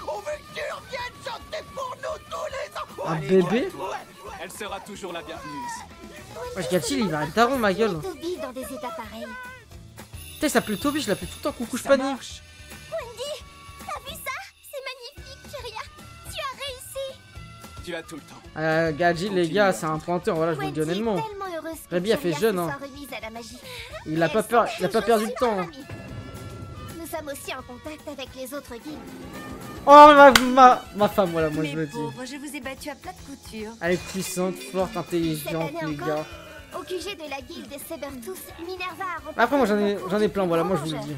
On veut que tu reviennes chanter pour nous tous les ans. Un bébé? Elle sera toujours la bienvenue. Wesh, Gadji, il va être daron, ma gueule. Toby dans des états pareils. Putain, il s'appelait Toby, je l'appelais tout le temps coucou, je panique. Wendy, t'as vu ça? C'est magnifique, Shiria. Tu as réussi. Tu as tout le temps. Gadji, les gars, c'est un pointeur, voilà, je vous le dis honnêtement. Tellement heureuse que Ruby a fait Shiria jeune, se hein. soit remise à la magie. Il a pas peur, il a pas perdu de temps. Hein. Nous sommes aussi en contact avec les autres guildes. Oh, ma femme, voilà, moi je le dis. Pauvres, je vous ai battu à plat de couture. Elle est puissante, forte, intelligente, Cette année les encore, gars. Au QG de la guilde des Sabertooth, Minerva a remporté Après, moi j'en le concours ai du plein, voilà, moi je plus vous le dis.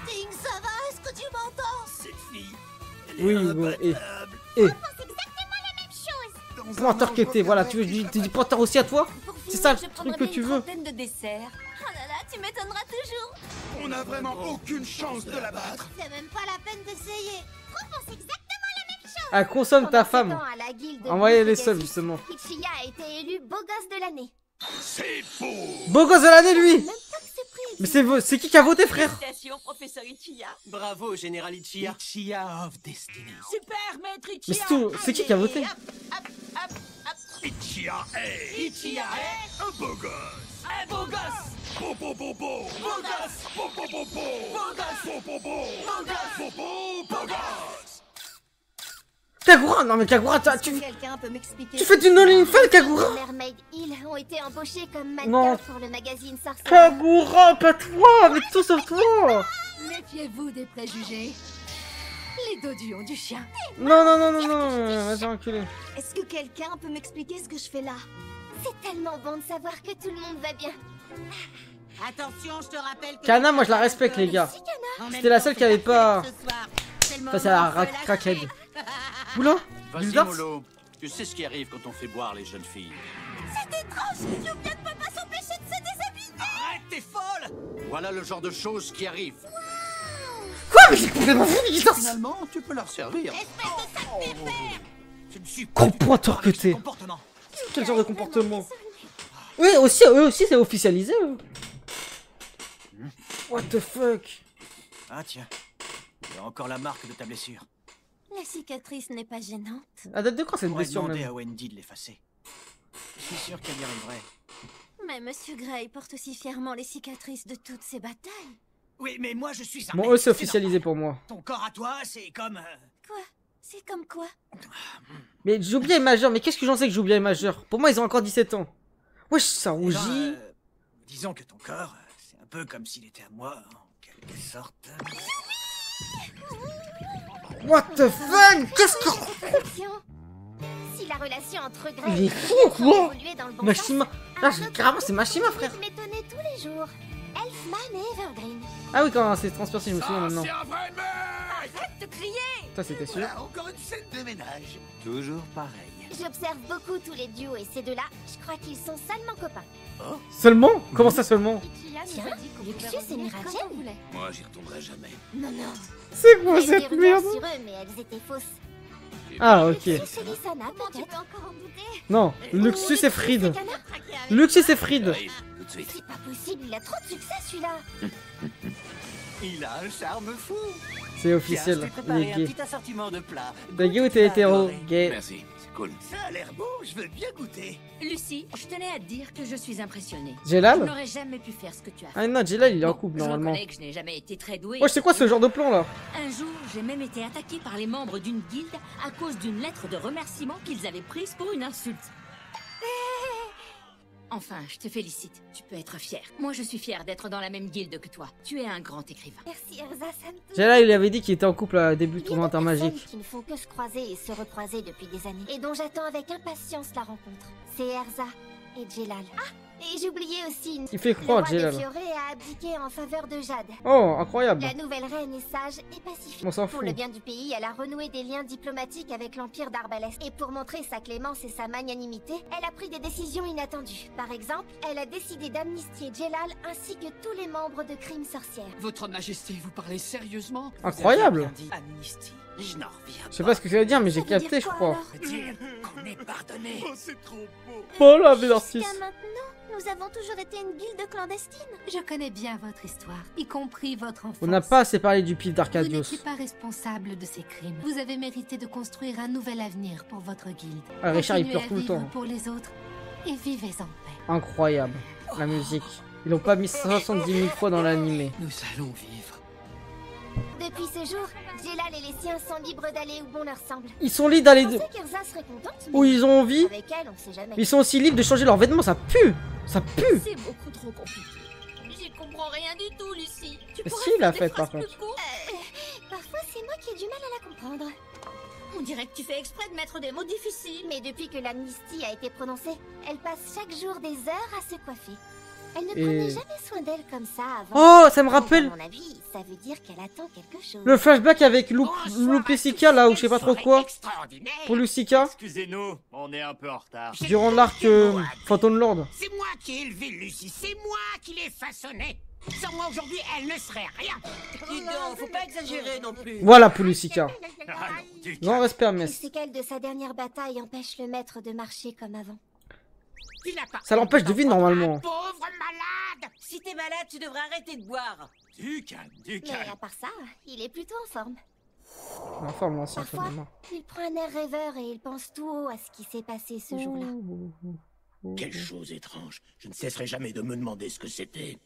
Sting, ça va? Est-ce que tu m'entends? Cette fille. Oui, bon, et. C'est exactement la même chose. Pointeur que t'es, voilà, tu dis pointeur aussi à toi? C'est ça le truc que tu veux. de desserts. Oh là là, tu m'étonneras toujours. On n'a vraiment aucune chance de la battre. C'est même pas la peine d'essayer. On pense exactement la même chose. Ah, consomme ta Pendant 7 femme. ans à la guilde de Envoyez les Pegasus, subs, justement. Ichiya a été élu beau gosse de l'année. C'est beau. Beau gosse de l'année, lui! Mais c'est qui a voté, frère? Félicitations, professeur Ichiya. Bravo, général Ichiya. Ichiya of Destiny. Super, maître Ichiya. Mais c'est tout, c'est qui a voté? Ichiya est. Ichiya est Un beau gosse. un beau gosse. Beau, beau, beau, beau. Beau gosse. Beau, beau, beau, beau. Beau gosse. Beau, beau, beau. Beau gosse. Beau, beau, beau gosse. Kagura, non mais Kagura, tu Quelqu'un peut m'expliquer. fais du no-ling fan, Kagura? Mermaid Hill ont été embauchés comme Non. mannequins pour le magazine Sorcerer. Kagura, pas toi, mais tout sauf toi! Méfiez-vous des préjugés. Les dodus du chien. Non, non, non, non, non, vas-y, enculé. Est-ce que quelqu'un peut m'expliquer ce que je fais là? C'est tellement bon de savoir que tout le monde va bien. Attention, je te rappelle que... Kana, moi je la respecte, les gars. C'était la seule qui avait pas. Face à la crackhead. Oula, Vas-y, Gildas? Molo. Tu sais ce qui arrive quand on fait boire les jeunes filles. C'est étrange. Yukia ne peut pas s'empêcher de se déshabiller. Arrête, t'es folle. Voilà le genre de choses qui arrivent. Quoi? Mais c'est complètement fou, Gildas! Finalement, tu peux leur servir. Je ne suis Gros pointeur que t'es. comportement. Quel genre de comportement? Oui, aussi, eux aussi, c'est officialisé, eux. What the fuck? Ah tiens, il y a encore la marque de ta blessure. La cicatrice n'est pas gênante. À date de quand cette On pourrait blessure demander même? à Wendy de l'effacer. Je suis sûr qu'elle y arriverait. Mais Monsieur Grey porte aussi fièrement les cicatrices de toutes ces batailles. Oui, mais moi je suis un Bon, mec, eux, c'est c'est officialisé pour moi. normal. Ton corps à toi, c'est comme... Quoi? C'est comme quoi? Mais j'ai oublié majeur, mais qu'est-ce que j'en sais que j'ai oublié majeur? Pour moi, ils ont encore 17 ans. Wesh, ça Eh ben, rougit. disons que ton corps, c'est un peu comme s'il était à moi, en quelque sorte. What the fuck? Qu'est-ce que... Si la relation entre Grey Il est et fou, Julian quoi. semble évoluer dans le bon Mashima. sens, Là, un autre carrément, c'est Mashima, frère. qui m'étonnait tous les jours. Elfman et Evergreen. Ah oui, quand c'est transpercé, je me souviens maintenant. Arrête de crier! Ça, c'était sûr. Voilà, encore une scène de ménage. Toujours pareil. J'observe beaucoup tous les duos et ces deux-là, je crois qu'ils sont salement copains. Seulement? Comment ça seulement? Tiens, Luxus et Miragen. Moi, j'y retournerai jamais. Non, non. C'est quoi Il y a eu cette des rumeurs merde? sur eux, mais elles étaient fausses. Ah, ok. Luxus et Lysana, peut-être. Tu peux encore en douter? Non, Luxus et Fried. Luxus et Fried. C'est pas possible, il a trop de succès celui-là. Il a un charme fou. C'est officiel, Tiens, je t'ai il préparé est un gay. petit assortiment de plats. T'es gay ou t'es hétéro? Gay. Merci, c'est cool. Ça a l'air beau, je veux bien goûter. Lucie, je tenais à te dire que je suis impressionnée. Jelal? Je n'aurais jamais pu faire ce que tu as fait. Ah non, Jelal, il est en couple, Je normalement. reconnais que je n'ai jamais été très douée. Ouais, c'est quoi ce genre de plan, là? Un jour, j'ai même été attaquée par les membres d'une guilde à cause d'une lettre de remerciement qu'ils avaient prise pour une insulte. Enfin, je te félicite. Tu peux être fière. Moi, je suis fière d'être dans la même guilde que toi. Tu es un grand écrivain. Merci Erza, ça me touche. Jelal, il avait dit qu'il était en couple à début du Il y a tournoi deux personnes intermagique. qui ne font que se croiser et se recroiser depuis des années, et dont j'attends avec impatience la rencontre. C'est Erza et Jelal. Ah, et j'oubliais aussi... Il fait croire, le roi Jelal. des Fioré a abdiqué en faveur de Jade. Oh, incroyable. La nouvelle reine est sage et pacifique. On s'en Pour fout. le bien du pays, elle a renoué des liens diplomatiques avec l'Empire d'Arbalest. Et pour montrer sa clémence et sa magnanimité, elle a pris des décisions inattendues. Par exemple, elle a décidé d'amnistier Jelal ainsi que tous les membres de Crime Sorcière. Votre Majesté, vous parlez sérieusement? Incroyable. Vous avez bien dit amnistie. Je n'en reviens Je sais pas ce que ça veut dire, mais j'ai capté, je crois. pas. Dire qu'on est pardonné. Oh, c'est trop beau. Oh la vie d'artiste. Jusqu'à maintenant, nous avons toujours été une guilde clandestine. Je connais bien votre histoire, y compris votre enfance. On n'a pas assez parlé du pif Vous d'Arcadios. n'étiez pas responsable de ces crimes. Vous avez mérité de construire un nouvel avenir pour votre guilde. Ah, Richard, il Continuez pleure à tout le vivre temps. pour les autres et vivez en paix. Incroyable. La musique. Ils l'ont pas mis 70 000 fois dans l'animé. Nous allons vivre. Depuis ce jour, Jelal et les siens sont libres d'aller où bon leur semble. Ils sont libres d'aller Je pensais qu'Erza serait contente, où mais ils ont envie. avec elle, on sait jamais. Ils sont aussi libres de changer leurs vêtements, ça pue. Ça pue. C'est beaucoup trop compliqué. J'y comprends rien du tout, Lucie. Tu Mais pourrais si, il a faire des fait, par phrases contre. plus courtes. Parfois, c'est moi qui ai du mal à la comprendre. On dirait que tu fais exprès de mettre des mots difficiles. Mais depuis que l'amnistie a été prononcée, elle passe chaque jour des heures à se coiffer. Elle ne Et- prenait jamais soin d'elle comme ça avant. Oh, ça me rappelle- À mon avis, ça veut dire qu'elle attend quelque chose. Le flashback avec Lupicica là, ou je sais pas trop quoi. Pour Lucica. Excusez-nous, on est un peu en retard. Durant l'arc Phantom Lord. C'est moi qui ai élevé Lucie, c'est moi qui l'ai façonnée. Sans moi aujourd'hui, elle ne serait rien. Dis donc, faut pas exagérer non plus. Voilà pour Lucica. Ah non, du Grand respect à Les Mess. séquelles de sa dernière bataille empêchent le maître de marcher comme avant. Ça l'empêche de vivre normalement. pauvre malade. Si t'es malade, tu devrais arrêter de boire. Du calme, du Mais calme. à part ça, il est plutôt en forme. Enfin, l'ancien Parfois, finalement. il prend un air rêveur et il pense tout haut à ce qui s'est passé ce jour-là. Quelle chose étrange. Je ne cesserai jamais de me demander ce que c'était.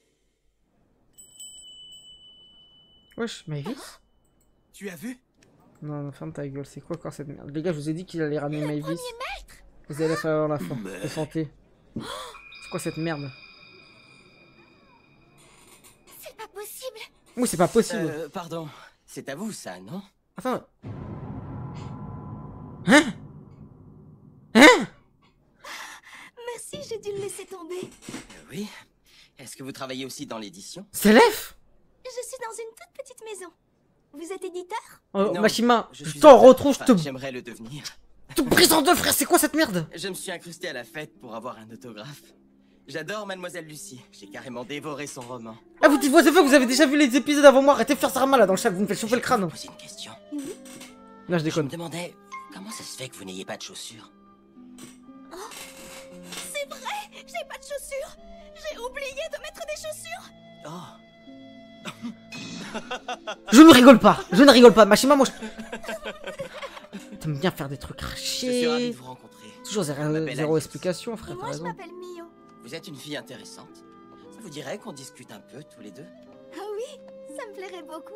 Wesh, Mavis. Tu as vu? Non, ferme ta gueule, c'est quoi encore cette merde? Les gars, je vous ai dit qu'il allait ramener Mavis. Vous allez faire la fin. De santé. C'est quoi cette merde? C'est pas possible. Oui, c'est pas possible. Pardon, c'est à vous ça, non? Attends. Hein? Hein? Merci, j'ai dû le laisser tomber. Oui. Est-ce que vous travaillez aussi dans l'édition? C'est l'EF? Je suis dans une toute petite maison. Vous êtes éditeur? Oh, Non, Machima, je je suis t'en auteur. retrouve, je te... Enfin, j'aimerais le devenir. te brise en deux, frère, c'est quoi cette merde? Je me suis incrusté à la fête pour avoir un autographe. J'adore Mademoiselle Lucie. J'ai carrément dévoré son roman. Ah, vous dites, vous avez déjà vu les épisodes avant moi, arrêtez de faire ça mal là dans le chat, vous me faites chauffer le crâne. Poser une question. Là, je Je déconne. me demandais comment ça se fait que vous n'ayez pas de chaussures. C'est vrai, j'ai pas de chaussures. J'ai oublié de mettre des chaussures. Oh. Je ne rigole pas, Machima, moi je... T'aimes bien faire des trucs Je suis ravi crachés. de vous rencontrer. Toujours Je m'appelle zéro Alice. explication, frère, Et t'as moi, je raison. m'appelle Mio. Vous êtes une fille intéressante. Ça vous dirait qu'on discute un peu tous les deux? Ah oui, ça me plairait beaucoup.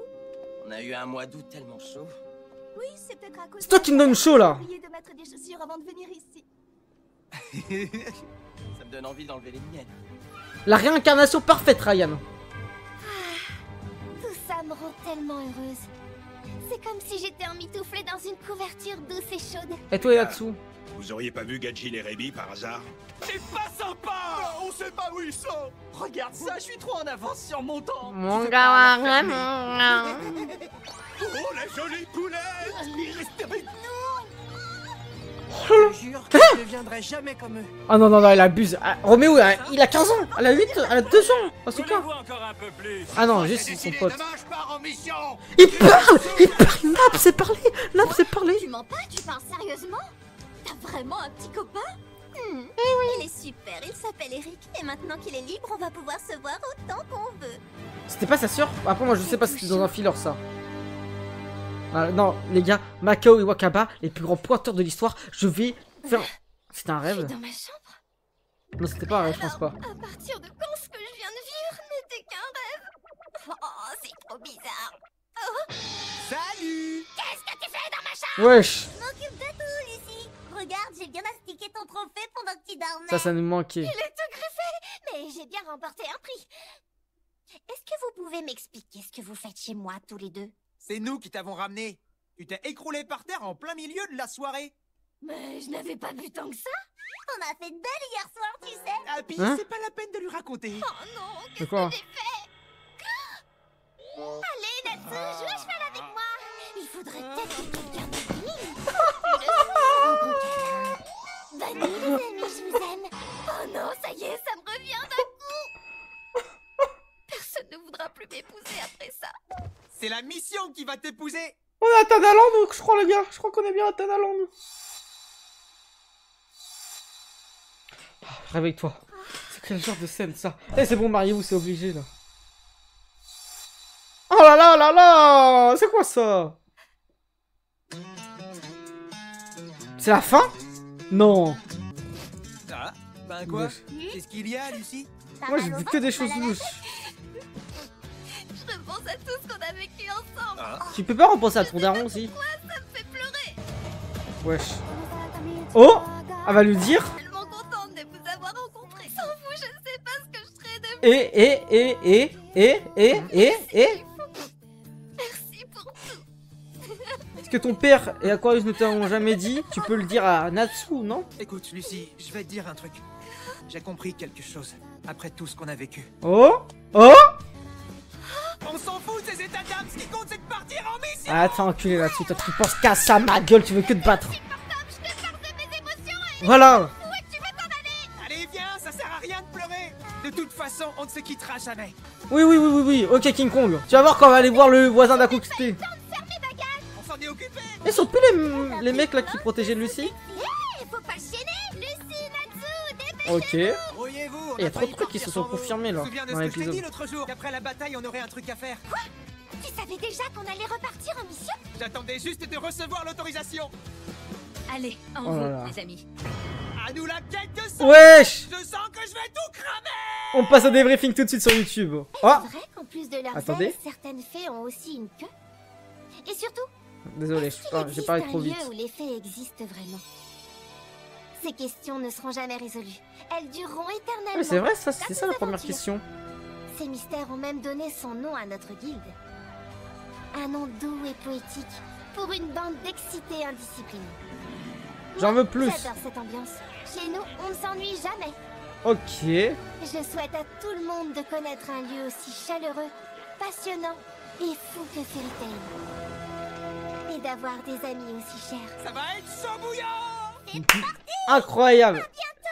On a eu un mois d'août tellement chaud. Oui, c'est peut-être à cause. C'est toi qui me donne chaud là. J'ai oublié de mettre des chaussures avant de venir ici. Ça me donne envie d'enlever les miennes. La réincarnation parfaite, Ryan. Tout ça me rend tellement heureuse. C'est comme si j'étais emmitouflée dans une couverture douce et chaude. Et toi, là-dessous? Vous auriez pas vu Gadjil et Rébi par hasard? C'est pas sympa! On sait pas où ils sont! Regarde ça, je suis trop en avance sur mon temps! Mon gars, Oh, la jolie poulette! Restez avec nous! Je te jure que je ne deviendrai jamais comme eux. Ah non, non, non, elle abuse. Ah, Roméo, il a 15 ans. Elle a 8, elle a 2 ans. Asuka. Ah non, juste son pote. Il parle! Il parle! Nap, c'est parlé! Nap, c'est parlé! Tu mens pas? Tu parles sérieusement? T'as vraiment un petit copain? Il est super, il s'appelle Eric. Et maintenant qu'il est libre, on va pouvoir se voir autant qu'on veut. C'était pas sa sœur? Après, moi, je sais pas si c'était dans un filler, ça. Ah, non, les gars, Macao et Wakaba, les plus grands pointeurs de l'histoire, je vais faire... C'était un rêve? Dans ma chambre? Non, c'était pas un rêve, je pense pas. À partir de quand ce que je viens de vivre n'était qu'un rêve? Oh, c'est trop bizarre. Oh. Salut! Qu'est-ce que tu fais dans ma chambre? Wesh! Je m'occupe de tout, Lucie. Regarde, j'ai bien astiqué ton trophée pendant que tu dormais. Ça nous manquait. Il est tout griffé, mais j'ai bien remporté un prix. Est-ce que vous pouvez m'expliquer ce que vous faites chez moi, tous les deux? C'est nous qui t'avons ramené. Tu t'es écroulé par terre en plein milieu de la soirée. Mais je n'avais pas bu tant que ça. On a fait de belles hier soir, tu sais. Ah, puis Hein? c'est pas la peine de lui raconter. Oh non, C'est qu'est-ce quoi? que j'ai fait? Allez, Natsu, joue à cheval avec moi. Il faudrait peut-être que quelqu'un me dise. Bonne nuit, les amis, je vous aime. Oh non, ça y est, ça me revient d'un coup. Personne ne voudra plus m'épouser après ça. C'est la mission qui va t'épouser. On est à Tanaland, donc je crois, les gars. Je crois qu'on est bien à Tanaland. Réveille-toi. C'est quel genre de scène, ça? Eh, c'est bon, mariez-vous, c'est obligé, là. Oh là là là là! C'est quoi, ça? C'est la fin? Non. Ah, ben quoi? Qu'est-ce qu'il y a, Lucie? Moi, j'ai vu que des choses louches. Je repense à tout ce qu'on a vécu ensemble. Tu peux pas repenser à ton daron aussi? Moi, ça me fait pleurer. Wesh. Oh! Elle va lui dire. Je suis tellement contente de vous avoir rencontré. Sans vous, je ne sais pas ce que je serais de Merci pour tout. Est-ce que ton père et Aquarius ne t'ont jamais dit? Tu peux le dire à Natsu, non? Écoute, Lucie, je vais te dire un truc. J'ai compris quelque chose après tout ce qu'on a vécu. Oh! Oh! On s'en fout de ces états d'âme, ce qui compte c'est de partir en mission. Ah, t'es enculé là-dessus, toi tu penses qu'à ça, ma gueule, tu veux que te battre. Voilà. Allez, viens, ça sert à rien de pleurer. De toute façon, on ne se quittera jamais. Oui, oui, oui, oui, oui, ok King Kong. Tu vas voir quand on va aller voir le voisin d'Aku XP. On s'en est occupé. Ils sont plus les mecs là qui protégeaient Lucie? Faut pas le chaîner. Lucie, Natsu, Ok. Brouillez-vous. Il y a trop de trucs qui se sont confirmés là, Tu te souviens de dans ce que je t'ai dit l'épisode. l'autre jour? Qu'après la bataille, on aurait un truc à faire. Quoi? Tu savais déjà qu'on allait repartir en mission? J'attendais juste de recevoir l'autorisation. Allez, en Oh là route, là. les amis. À nous la quête de sang. Wesh! Je sens que je vais tout cramer. On passe au débriefing tout de suite sur YouTube. Oh! C'est vrai qu'en plus de leur Attendez. ailes, certaines fées ont aussi une queue. Et surtout, Désolé, j'ai parlé trop vite. un lieu où les fées existent vraiment. Ces questions ne seront jamais résolues. Elles dureront éternellement. Ouais, c'est vrai, ça, c'était comme ça la nos première aventures. question. Ces mystères ont même donné son nom à notre guilde. Un nom doux et poétique pour une bande d'excités indisciplinés. J'en veux plus. J'adore cette ambiance. Chez nous, on ne s'ennuie jamais. Ok. Je souhaite à tout le monde de connaître un lieu aussi chaleureux, passionnant et fou que Fairy Tail. Et d'avoir des amis aussi chers. Ça va être chaud bouillant. Incroyable.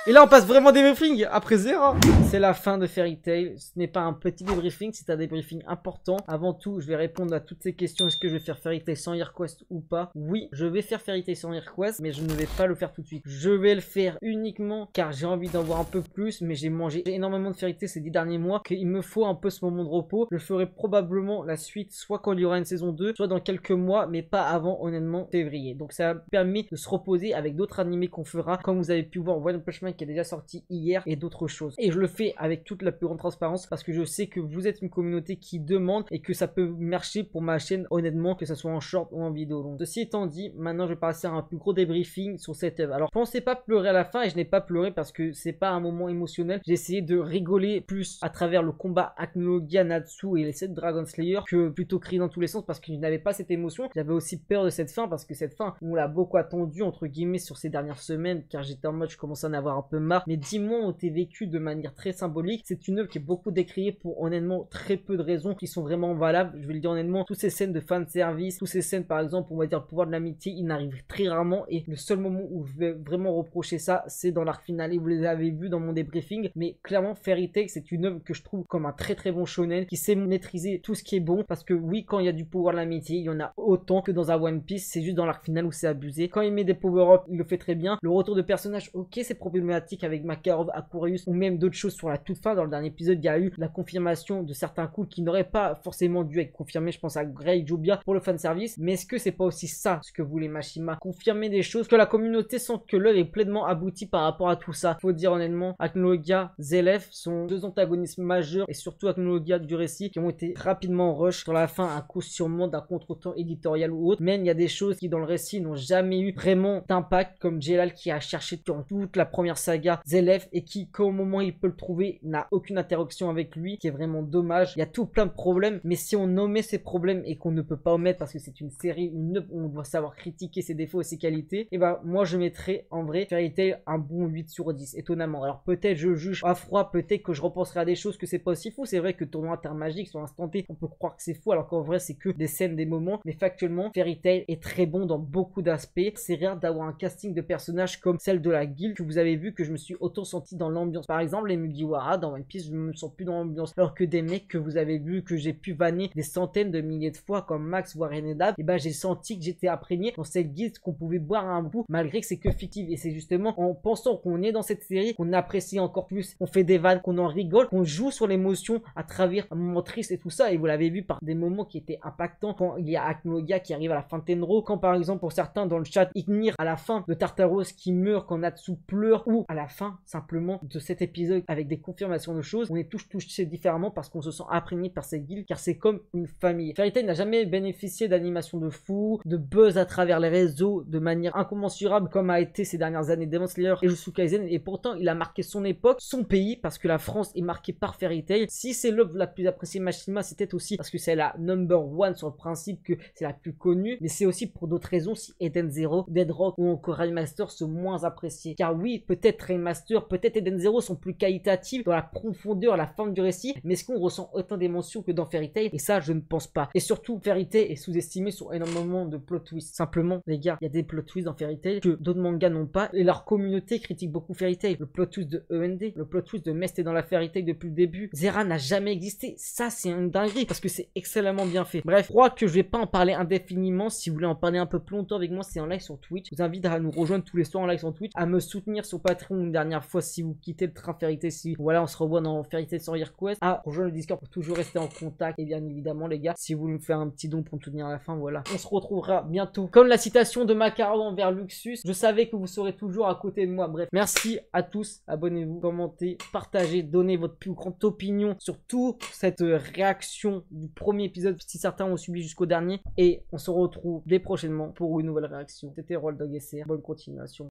Et là on passe vraiment débriefing après Zera. C'est la fin de Fairy Tail. Ce n'est pas un petit débriefing, c'est un débriefing important. Avant tout, je vais répondre à toutes ces questions. Est-ce que je vais faire Fairy Tail sans HeroQuest ou pas? Oui, je vais faire Fairy Tail sans HeroQuest, mais je ne vais pas le faire tout de suite. Je vais le faire uniquement car j'ai envie d'en voir un peu plus, mais j'ai mangé énormément de Fairy Tail ces 10 derniers mois qu'il me faut un peu ce moment de repos. Je ferai probablement la suite soit quand il y aura une saison 2, soit dans quelques mois, mais pas avant honnêtement février. Donc ça permet de se reposer avec d'autres animés qu'on fera. Comme vous avez pu voir, One Punch Man qui est déjà sorti hier et d'autres choses. Et je le fais avec toute la plus grande transparence parce que je sais que vous êtes une communauté qui demande et que ça peut marcher pour ma chaîne honnêtement, que ce soit en short ou en vidéo. Donc ceci étant dit, maintenant je vais passer à un plus gros débriefing sur cette œuvre. Alors je pensais pas pleurer à la fin et je n'ai pas pleuré parce que c'est pas un moment émotionnel. J'ai essayé de rigoler plus à travers le combat Acnologia, Natsu et les 7 Dragon Slayer que plutôt crier dans tous les sens parce que je n'avais pas cette émotion. J'avais aussi peur de cette fin parce que cette fin, on l'a beaucoup attendu entre guillemets sur ces dernières semaines car j'étais en mode je commençais à en avoir un peu marre. Mais 10 mois ont été vécus de manière très symbolique. C'est une œuvre qui est beaucoup décriée pour honnêtement très peu de raisons qui sont vraiment valables. Je vais le dire honnêtement, toutes ces scènes de fanservice, toutes ces scènes par exemple, on va dire le pouvoir de l'amitié, il n'arrive très rarement et le seul moment où je vais vraiment reprocher ça, c'est dans l'arc final et vous les avez vu dans mon débriefing. Mais clairement, Fairy Tail, c'est une œuvre que je trouve comme un très très bon shonen qui sait maîtriser tout ce qui est bon parce que oui, quand il y a du pouvoir de l'amitié, il y en a autant que dans un One Piece, c'est juste dans l'arc final où c'est abusé. Quand il met des power-up, il le fait très bien. Le retour de personnage, ok, c'est problématique avec Makarov, Aquarius ou même d'autres choses sur la toute fin. Dans le dernier épisode, il y a eu la confirmation de certains coups qui n'auraient pas forcément dû être confirmés. Je pense à Grey, Jobia pour le fanservice. Mais est-ce que c'est pas aussi ça ce que voulait Mashima? Confirmer des choses que la communauté sent que l'œuvre est pleinement aboutie par rapport à tout ça. Faut dire honnêtement, Acnologia, Zelef sont deux antagonistes majeurs et surtout Acnologia du récit qui ont été rapidement rush sur la fin à cause sûrement d'un contretemps éditorial ou autre. Mais il y a des choses qui dans le récit n'ont jamais eu vraiment d'impact comme Jelal qui a cherché durant toute la première saga Zelef et qui qu'au moment où il peut le trouver n'a aucune interaction avec lui, qui est vraiment dommage. Il y a tout plein de problèmes, mais si on nommait ces problèmes et qu'on ne peut pas omettre parce que c'est une série, une œuvre où on doit savoir critiquer ses défauts et ses qualités, et ben moi je mettrais en vrai Fairy Tail un bon 8 sur 10, étonnamment. Alors peut-être je juge à froid, peut-être que je repenserai à des choses que c'est pas aussi fou. C'est vrai que tournoi intermagique sur l'instant T, on peut croire que c'est fou alors qu'en vrai c'est que des scènes, des moments, mais factuellement Fairy Tail est très bon dans beaucoup d'aspects. C'est rare d'avoir un casting de personnages comme celle de la guilde que vous avez vu que je me suis autant senti dans l'ambiance. Par exemple les Mugiwara dans One Piece, je me sens plus dans l'ambiance, alors que des mecs que vous avez vu que j'ai pu vanner des centaines de milliers de fois comme Max, Warren et Dab, et ben j'ai senti que j'étais imprégné dans cette guilde qu'on pouvait boire un bout malgré que c'est que fictif. Et c'est justement en pensant qu'on est dans cette série qu'on apprécie encore plus, qu'on fait des vannes, qu'on en rigole, qu'on joue sur l'émotion à travers un moment triste et tout ça. Et vous l'avez vu par des moments qui étaient impactants quand il y a Acnologia qui arrive à la fin de Tenro, quand par exemple pour certains dans le chat Ignir à la fin de Tartaros qui meurt quand Natsu pleure, ou à la fin simplement de cet épisode avec des confirmations de choses. On est tous touchés différemment parce qu'on se sent imprégné par cette guilde car c'est comme une famille. Fairy Tail n'a jamais bénéficié d'animation de fou, de buzz à travers les réseaux de manière incommensurable comme a été ces dernières années Demon Slayer et Jujutsu Kaisen, et pourtant il a marqué son époque, son pays, parce que la France est marquée par Fairy Tail. Si c'est l'œuvre la plus appréciée Mashima, c'est peut-être aussi parce que c'est la number one sur le principe que c'est la plus connue, mais c'est aussi pour d'autres raisons si Eden Zero, Dead Rock ou encore Remaster sont moins appréciés. Car oui, peut-être Remaster, peut-être Eden Zero sont plus qualitatives dans la profondeur, la forme du récit, mais est-ce qu'on ressent autant d'émotions que dans Fairy Tail? Et ça, je ne pense pas. Et surtout, Fairy Tail est sous-estimé sur énormément de plot twists. Simplement, les gars, il y a des plot twists dans Fairy Tail que d'autres mangas n'ont pas, et leur communauté critique beaucoup Fairy Tail. Le plot twist de END, le plot twist de Mest est dans la Fairy Tail depuis le début. Zera n'a jamais existé. Ça, c'est une dinguerie parce que c'est excellemment bien fait. Bref, je crois que je vais pas en parler indéfiniment. Si vous voulez en parler un peu plus longtemps avec moi, c'est en live sur Twitch. Je vous invite à nous rejoindre tous les soirs en live sur Twitch, à me soutenir sur Patreon une dernière fois si vous quittez le train Fairy Tail. Si voilà, on se revoit dans Fairy Tail sans Request, à rejoindre le Discord pour toujours rester en contact. Et bien évidemment, les gars, si vous voulez me faire un petit don pour me soutenir à la fin, voilà, on se retrouvera bientôt. Comme la citation de Makarov envers Luxus, je savais que vous serez toujours à côté de moi. Bref, merci à tous, abonnez-vous, commentez, partagez, donnez votre plus grande opinion sur toute cette réaction du premier épisode si certains ont suivi jusqu'au dernier, et on se retrouve dès prochainement pour une nouvelle réaction. C'était Roll Dog SR, bonne continuation.